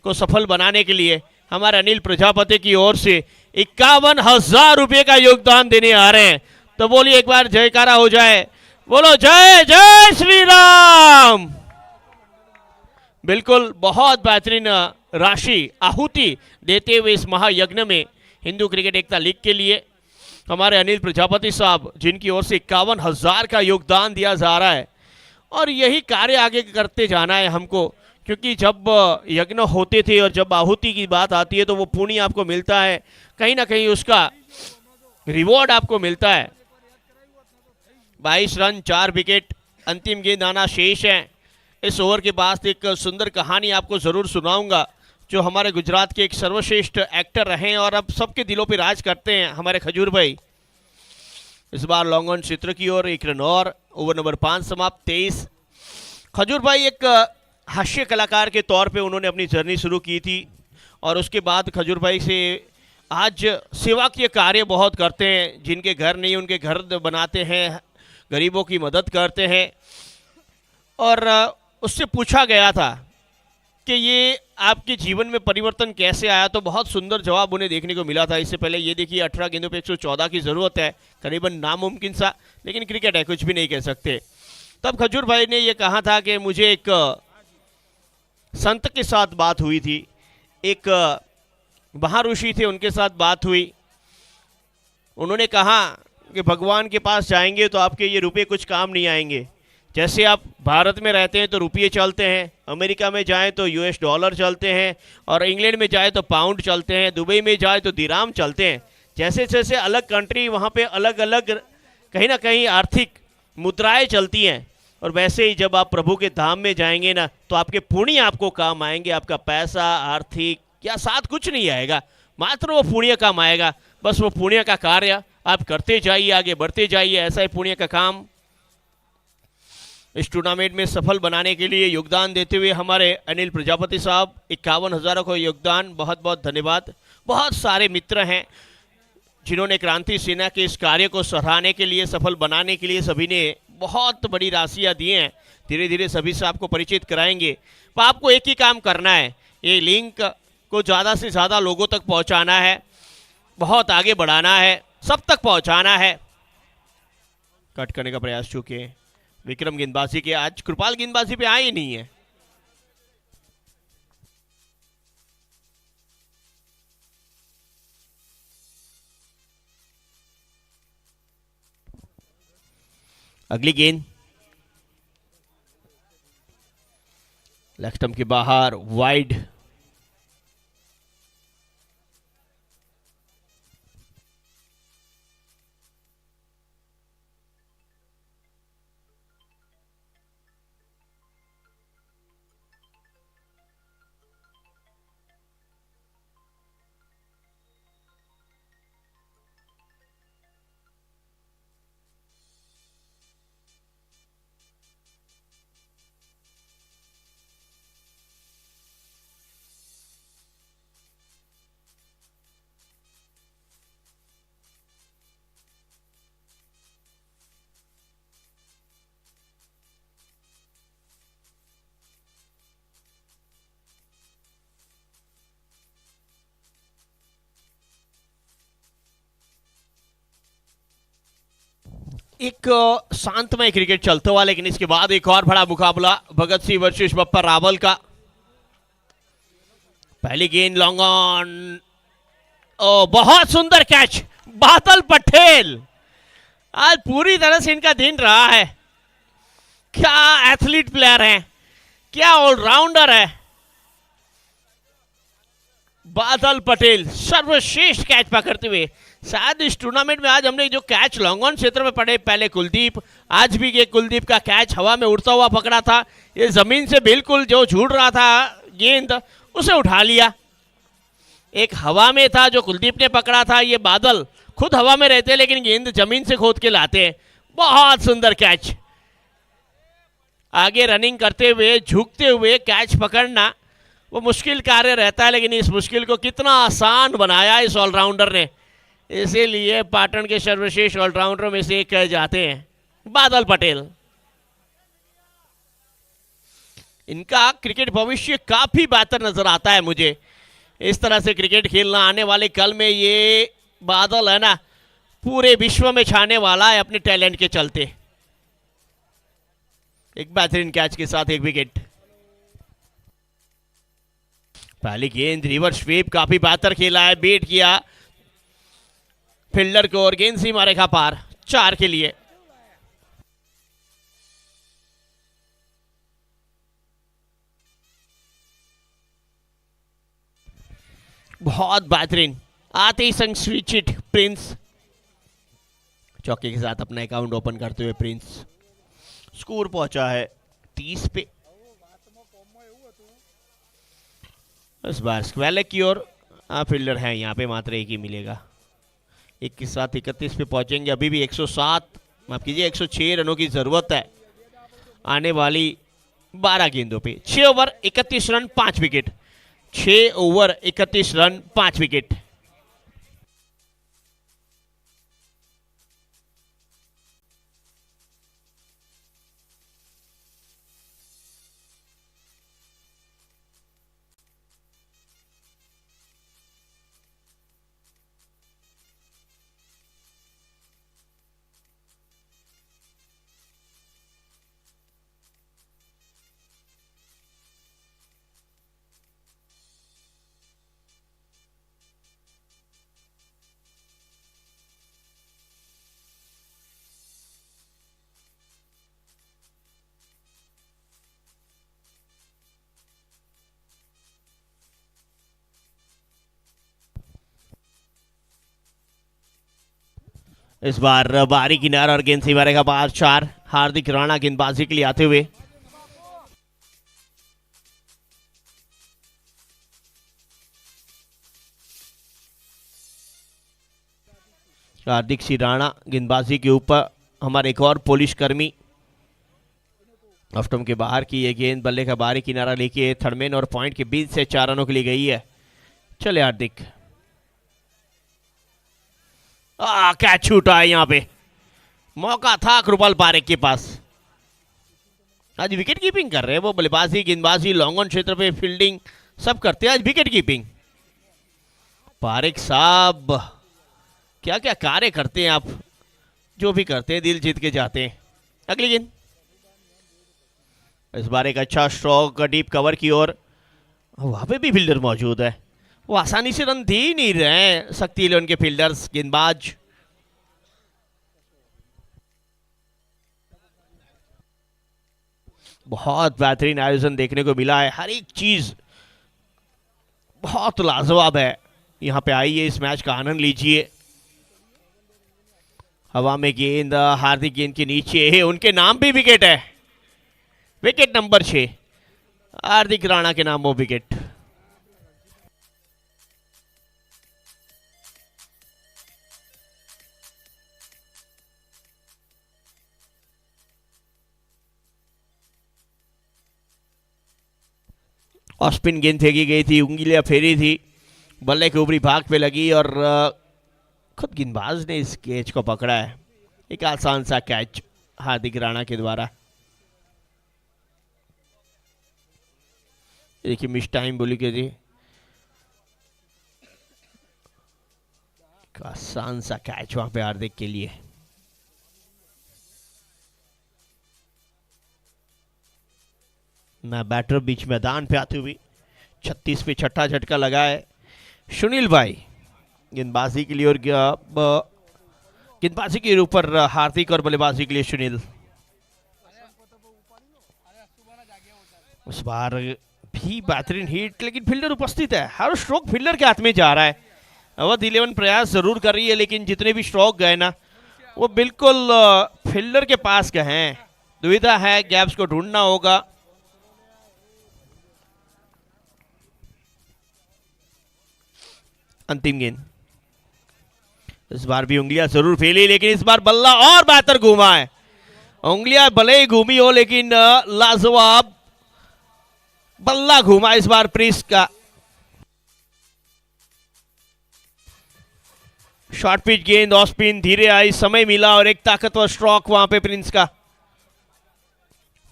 को सफल बनाने के लिए हमारे अनिल प्रजापति की ओर से 51,000 रुपये का योगदान देने आ रहे हैं। तो बोलिए एक बार जयकारा हो जाए, बोलो जय जय श्री राम। बिल्कुल, बहुत बेहतरीन राशि आहुति देते हुए इस महायज्ञ में हिंदू क्रिकेट एकता लीग के लिए हमारे अनिल प्रजापति साहब, जिनकी ओर से 51,000 का योगदान दिया जा रहा है। और यही कार्य आगे करते जाना है हमको, क्योंकि जब यज्ञ होते थे और जब आहुति की बात आती है तो वो पुण्य आपको मिलता है, कहीं ना कहीं उसका रिवॉर्ड आपको मिलता है। 22 रन 4 विकेट, अंतिम गेंद आना शेष है। इस ओवर के बाद एक सुंदर कहानी आपको ज़रूर सुनाऊंगा, जो हमारे गुजरात के एक सर्वश्रेष्ठ एक्टर रहे हैं और अब सबके दिलों पे राज करते हैं, हमारे खजूर भाई। इस बार लॉन्ग ऑन क्षेत्र की ओर 1 रन और, ओवर नंबर 5 समाप्त 23। खजूर भाई एक हास्य कलाकार के तौर पे उन्होंने अपनी जर्नी शुरू की थी, और उसके बाद खजूर भाई से आज सेवा के कार्य बहुत करते हैं। जिनके घर नहीं उनके घर बनाते हैं, गरीबों की मदद करते हैं। और उससे पूछा गया था कि ये आपके जीवन में परिवर्तन कैसे आया, तो बहुत सुंदर जवाब उन्हें देखने को मिला था। इससे पहले ये देखिए 18 गेंदों पे 114 की ज़रूरत है, करीबन नामुमकिन सा, लेकिन क्रिकेट है, कुछ भी नहीं कह सकते। तब खजूर भाई ने ये कहा था कि मुझे एक संत के साथ बात हुई थी, एक महाऋषि थे, उनके साथ बात हुई। उन्होंने कहा कि भगवान के पास जाएंगे तो आपके ये रुपये कुछ काम नहीं आएंगे। जैसे आप भारत में रहते हैं तो रुपये चलते हैं, अमेरिका में जाएं तो US डॉलर चलते हैं, और इंग्लैंड में जाए तो पाउंड चलते हैं, दुबई में जाए तो दिराम चलते हैं। जैसे जैसे अलग कंट्री वहाँ पे अलग अलग कहीं ना कहीं आर्थिक मुद्राएं चलती हैं, और वैसे ही जब आप प्रभु के धाम में जाएंगे ना, तो आपके पुण्य आपको काम आएंगे। आपका पैसा, आर्थिक या साथ कुछ नहीं आएगा, मात्र वो पुण्य काम आएगा। बस वो पुण्य का कार्य आप करते जाइए, आगे बढ़ते जाइए। ऐसा ही पुण्य का काम इस टूर्नामेंट में सफल बनाने के लिए योगदान देते हुए हमारे अनिल प्रजापति साहब 51,000 को योगदान, बहुत बहुत धन्यवाद। बहुत सारे मित्र हैं जिन्होंने क्रांति सेना के इस कार्य को सराहने के लिए, सफल बनाने के लिए सभी ने बहुत बड़ी राशियां दी हैं। धीरे धीरे सभी से आपको परिचित कराएंगे। तो आपको एक ही काम करना है, ये लिंक को ज़्यादा से ज़्यादा लोगों तक पहुंचाना है, बहुत आगे बढ़ाना है, सब तक पहुंचाना है। कट करने का प्रयास चूके विक्रम गेंदबाजी के, आज कृपाल गेंदबाजी पे आए ही नहीं है। अगली गेंद लेग स्टंप के बाहर, वाइड। एक शांतमय क्रिकेट चलता हुआ, लेकिन इसके बाद एक और बड़ा मुकाबला भगत सिंह वर्सेस बप्पा रावल का। पहली गेंद लॉन्ग ऑन, ओ बहुत सुंदर कैच, बादल पटेल। आज पूरी तरह से इनका दिन रहा है। क्या एथलीट प्लेयर हैं, क्या ऑलराउंडर है बादल पटेल, सर्वश्रेष्ठ कैच पकड़ते हुए। शायद इस टूर्नामेंट में आज हमने जो कैच लॉन्ग ऑन क्षेत्र में पड़े, पहले कुलदीप, आज भी ये कुलदीप का कैच हवा में उड़ता हुआ पकड़ा था। ये जमीन से बिल्कुल जो झूल रहा था गेंद, उसे उठा लिया। एक हवा में था जो कुलदीप ने पकड़ा था, ये बादल खुद हवा में रहते हैं लेकिन गेंद जमीन से खोद के लाते हैं। बहुत सुंदर कैच। आगे रनिंग करते हुए, झुकते हुए कैच पकड़ना वो मुश्किल कार्य रहता है, लेकिन इस मुश्किल को कितना आसान बनाया इस ऑलराउंडर ने। इसीलिए पाटन के सर्वश्रेष्ठ ऑलराउंडर में से एक कहे जाते हैं बादल पटेल। इनका क्रिकेट भविष्य काफी बेहतर नजर आता है मुझे। इस तरह से क्रिकेट खेलना आने वाले कल में, ये बादल है ना, पूरे विश्व में छाने वाला है अपने टैलेंट के चलते। एक बेहतरीन कैच के साथ एक विकेट। पहली गेंद रिवर्स स्वीप, काफी बेहतर खेला है, बेट किया फील्डर को और गेंद सीमा रेखा पार, 4 के लिए। बहुत बेहतरीन, आते ही संग स्विचिट प्रिंस चौके के साथ अपना अकाउंट ओपन करते हुए प्रिंस स्कोर पहुंचा है 30 पे। इस बार स्क्वायर लेग की ओर फील्डर है, यहाँ पे मात्र एक ही मिलेगा। एक के साथ 31 पे पहुंचेंगे। अभी भी 107, माफ कीजिए 106 रनों की जरूरत है आने वाली 12 गेंदों पे। 6 over 31 run 5 wicket, 6 over 31 run 5 wicket. इस बार बाहरी किनारा और गेंद से मारेगा बाहर 4। हार्दिक राणा गेंदबाजी के लिए आते हुए। हार्दिक सिंह राणा गेंदबाजी के ऊपर। हमारे एक और पोलिश कर्मी ऑफ्टम के बाहर की ये गेंद बल्ले का बाहरी किनारा लेके थर्डमैन और पॉइंट के बीच से 4 रनों के लिए गई है। चले हार्दिक। कैच छूटा है यहाँ पे, मौका था कृपाल पारेख के पास। आज विकेट कीपिंग कर रहे हैं वो, बल्लेबाजी गेंदबाजी लॉन्ग ऑन क्षेत्र पे फील्डिंग सब करते हैं आज विकेट कीपिंग। पारेख साहब क्या क्या कार्य करते हैं आप, जो भी करते हैं दिल जीत के जाते हैं। अगली गेंद। इस बार एक अच्छा स्ट्रोक डीप कवर की ओर। वहां पे भी फील्डर मौजूद है, वो आसानी से रन दे ही नहीं रहे हैं शक्ति इलेवन के फील्डर्स गेंदबाज। बहुत बेहतरीन आयोजन देखने को मिला है, हर एक चीज बहुत लाजवाब है। यहां पे आइए, इस मैच का आनंद लीजिए। हवा में गेंद, हार्दिक गेंद के नीचे है, उनके नाम भी विकेट है। विकेट नंबर 6 हार्दिक राणा के नाम वो विकेट। और स्पिन गेंद फेंकी गई थी, उंगलियां फेरी थी, बल्ले के ऊपरी भाग पे लगी और खुद गेंदबाज ने इस कैच को पकड़ा है। एक आसान सा कैच हार्दिक राणा के द्वारा। देखिए मिस टाइम बोली के जी, एक आसान सा कैच वहां पे हार्दिक के लिए। ना बैटर बीच मैदान पे आते हुए 36 पे छठा झटका लगा है सुनील भाई गेंदबाजी के लिए, और गेंदबाजी के ऊपर हार्दिक और बल्लेबाजी के लिए सुनील। उस बार भी बेहतरीन हिट, लेकिन फील्डर उपस्थित है, हर स्ट्रोक फील्डर के हाथ में जा रहा है। अवध 11 प्रयास जरूर कर रही है, लेकिन जितने भी स्ट्रोक गए ना वो बिल्कुल फील्डर के पास गए हैं। दुविधा है, गैप्स को ढूंढना होगा। अंतिम गेंद। इस बार भी उंगलियां जरूर फैली, लेकिन इस बार बल्ला और बेहतर घूमा है। उंगलियां भले ही घूमी हो, लेकिन लाजवाब बल्ला घूमा इस बार प्रिंस का। शॉर्ट पिच गेंद, ऑफ स्पिन, धीरे आई, समय मिला और एक ताकतवर स्ट्रोक वहां पे प्रिंस का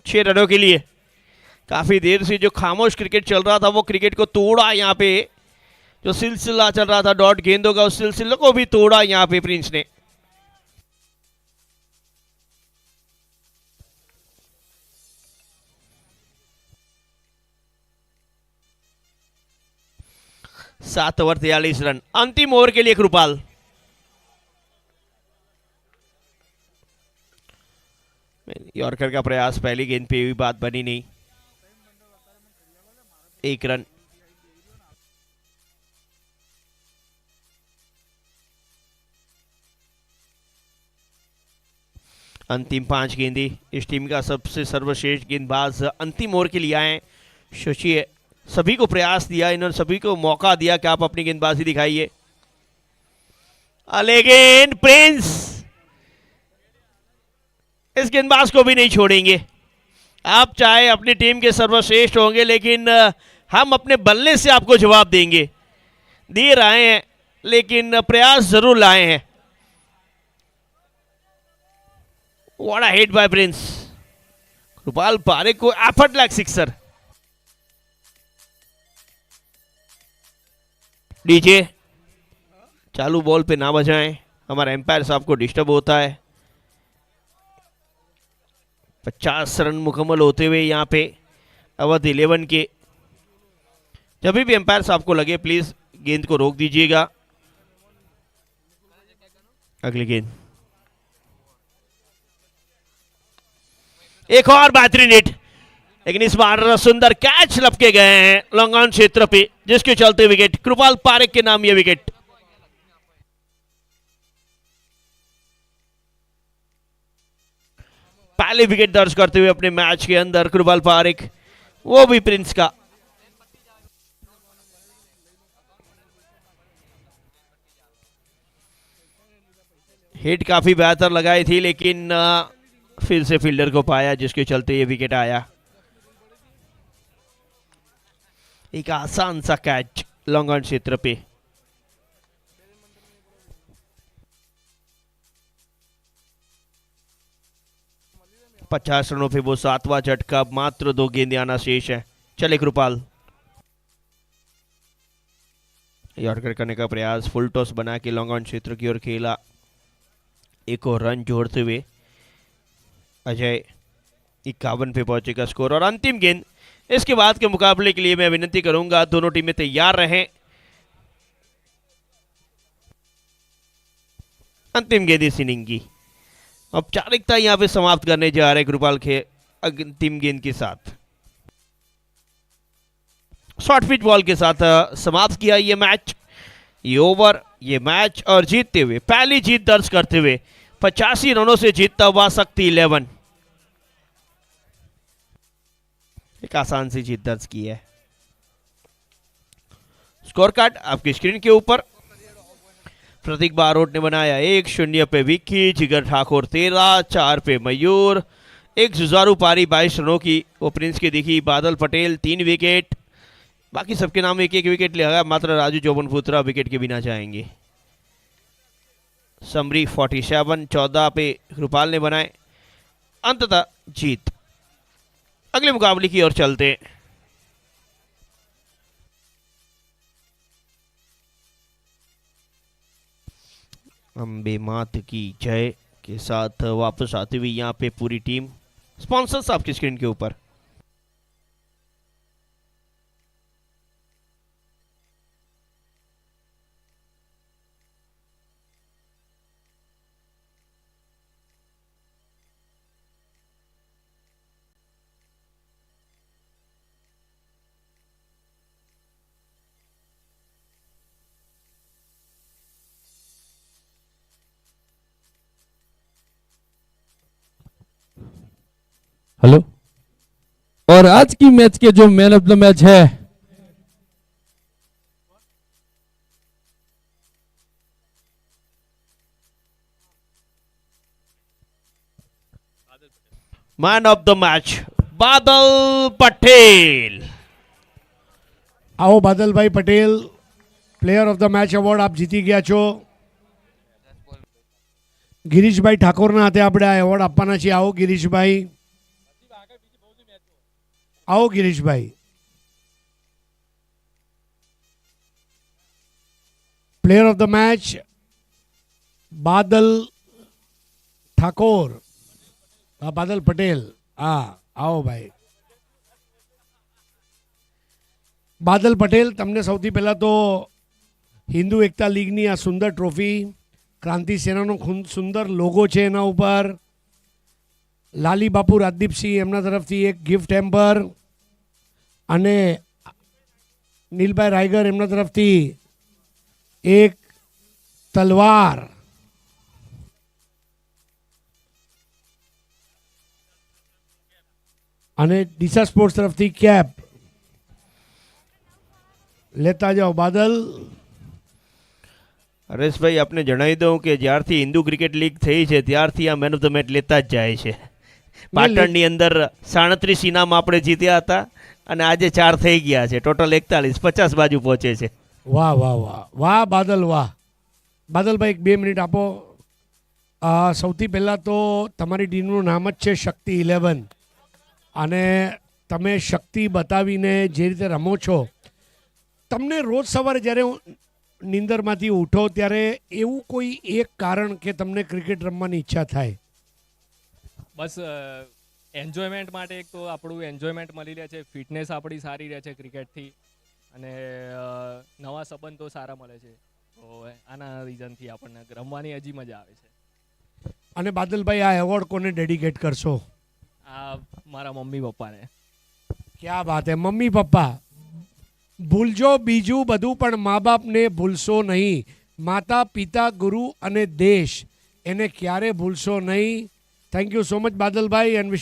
6 रनों के लिए। काफी देर से जो खामोश क्रिकेट चल रहा था वो क्रिकेट को तोड़ा। यहाँ पे जो सिलसिला चल रहा था डॉट गेंदों का, उस सिलसिले को भी तोड़ा यहाँ पे प्रिंस ने। सात ओवर 43 रन। अंतिम ओवर के लिए कृपाल। यॉर्कर का प्रयास, पहली गेंद पे हुई बात बनी नहीं। 1 रन। अंतिम 5 गेंदें। इस टीम का सबसे सर्वश्रेष्ठ गेंदबाज अंतिम ओवर के लिए आए। सोचिए, सभी को प्रयास दिया इन्होंने, सभी को मौका दिया कि आप अपनी गेंदबाजी दिखाइए। लेकिन प्रिंस इस गेंदबाज को भी नहीं छोड़ेंगे। आप चाहे अपनी टीम के सर्वश्रेष्ठ होंगे, लेकिन हम अपने बल्ले से आपको जवाब देंगे। दे रहे हैं, लेकिन प्रयास जरूर लाए हैं। What a hit by Prince. Kripal Parekh को एफर्ट लाइक सिक्सर। डीजे चालू बॉल पे ना बजाएं, हमारा एम्पायर साहब को डिस्टर्ब होता है। 50 रन मुकम्मल होते हुए यहाँ पे अवध 11 के। जब भी एम्पायर साहब को लगे प्लीज गेंद को रोक दीजिएगा। अगली गेंद। एक और बेहतरीन हिट, लेकिन इस बार सुंदर कैच लपके गए हैं लॉन्ग ऑन क्षेत्र पे, जिसके चलते विकेट। कृपाल पारेख के नाम ये विकेट। पहले विकेट दर्ज करते हुए अपने मैच के अंदर कृपाल पारिक, वो भी प्रिंस का। हिट काफी बेहतर लगाई थी, लेकिन फिर से फील्डर को पाया, जिसके चलते ये विकेट आया। एक आसान सा कैच लॉन्ग ऑन क्षेत्र पे। पचास रनों पे वो 7वां झटका, मात्र 2 गेंदें आना शेष है। चले कृपाल, यॉर्कर करने का प्रयास, फुल टॉस बना के लॉन्ग ऑन क्षेत्र की ओर खेला, एक और रन जोड़ते हुए अजय 51 पे पहुंचेगा स्कोर। और अंतिम गेंद इसके बाद के मुकाबले के लिए मैं विनती करूंगा दोनों टीमें तैयार रहें। अंतिम गेंद इस इनिंग की, औपचारिकता यहां पे समाप्त करने जा रहे कृपाल के अंतिम गेंद के साथ। शॉर्ट पिच बॉल के साथ समाप्त किया ये मैच, ये ओवर, ये मैच, और जीतते हुए पहली जीत दर्ज करते हुए 85 रनों से जीतता हुआ शक्ति 11। एक आसान सी जीत दर्ज की है। स्कोर कार्ड आपकी स्क्रीन के ऊपर। प्रतीक बारोट ने बनाया 1-0 पे विक्की, जिगर ठाकुर 13, 4 पे मयूर, एक जुजारू पारी 22 रनों की वो प्रिंस की दिखी, बादल पटेल 3 विकेट, बाकी सबके नाम एक एक विकेट लिया गया, मात्र राजू चौबनपुत्रा विकेट के बिना जाएंगे। समरी 47, 14 पे कृपाल ने बनाए, अंततः जीत। अगले मुकाबले की ओर चलते हैं। अंबे मात की जय के साथ वापस आती हुई यहाँ पे पूरी टीम। स्पॉन्सर्स आपकी स्क्रीन के ऊपर। हेलो, और आज की मैच के जो मैन ऑफ द मैच है man of the match Badal Patel. આવો Badalbhai Patel, player of the match award આપ જીતી ગયા છો। ગિરીશભાઈ ઠાકોરના હાથે આપણે આ એવોર્ડ આપવાના છીએ। આવો ગિરીશભાઈ, આવો Girishbhai. Player of the match બાદલ ઠાકોર, બાદલ પટેલ। હા, આવો ભાઈ। બાદલ પટેલ, તમને સૌથી પહેલાં તો હિન્દુ એકતા લીગની આ સુંદર ટ્રોફી, ક્રાંતિ સેનાનો સુંદર લોગો છે એના ઉપર, લાલી બાપુ રાજદીપસિંહ એમના તરફથી એક ગિફ્ટ હેમ્પર, અને નીલભાઈ રાયગર એમના તરફથી એક તલવાર, અને ડીસા સ્પોર્ટ્સ તરફથી કેપ લેતા જાઓ બાદલ। હરેશભાઈ, આપને જણાવી દઉં કે જ્યારથી હિન્દુ ક્રિકેટ લીગ થઈ છે ત્યારથી આ મેન ઓફ ધ મેચ લેતા જ જાય છે। પાટણની અંદર 37 ઇનામ આપણે જીત્યા હતા, અને આજે 4 થઈ ગયા છે, ટોટલ 41, 50 બાજુ પહોંચે છે। વાહ વાહ વાહ વાહ બાદલ વાહ। બાદલભાઈ, એક 2 મિનિટ આપો। સૌથી પહેલાં તો તમારી ટીમનું નામ જ છે શક્તિ 11, અને તમે શક્તિ બતાવીને જે રીતે રમો છો, તમને રોજ સવારે જ્યારે નીંદરમાંથી ઉઠો ત્યારે એવું કોઈ એક કારણ કે તમને ક્રિકેટ રમવાની ઈચ્છા થાય? બસ એન્જોયમેન્ટ માટે એક તો આપણું એન્જોયમેન્ટ મળી રહે છે, ફિટનેસ આપણી સારી રહે છે ક્રિકેટથી, અને નવા સંબંધો સારા મળે છે, તો આના રીઝનથી આપણને રમવાની હજી મજા આવે છે। અને બાદલભાઈ, આ એવોર્ડ કોને ડેડિકેટ કરશો? આ મારા મમ્મી પપ્પાને। ક્યાં વાત હે, મમ્મી પપ્પા ભૂલજો બીજું બધું, પણ મા બાપને ભૂલશો નહીં। માતા પિતા ગુરુ અને દેશ એને ક્યારે ભૂલશો નહીં। Thank you so much Badalbhai and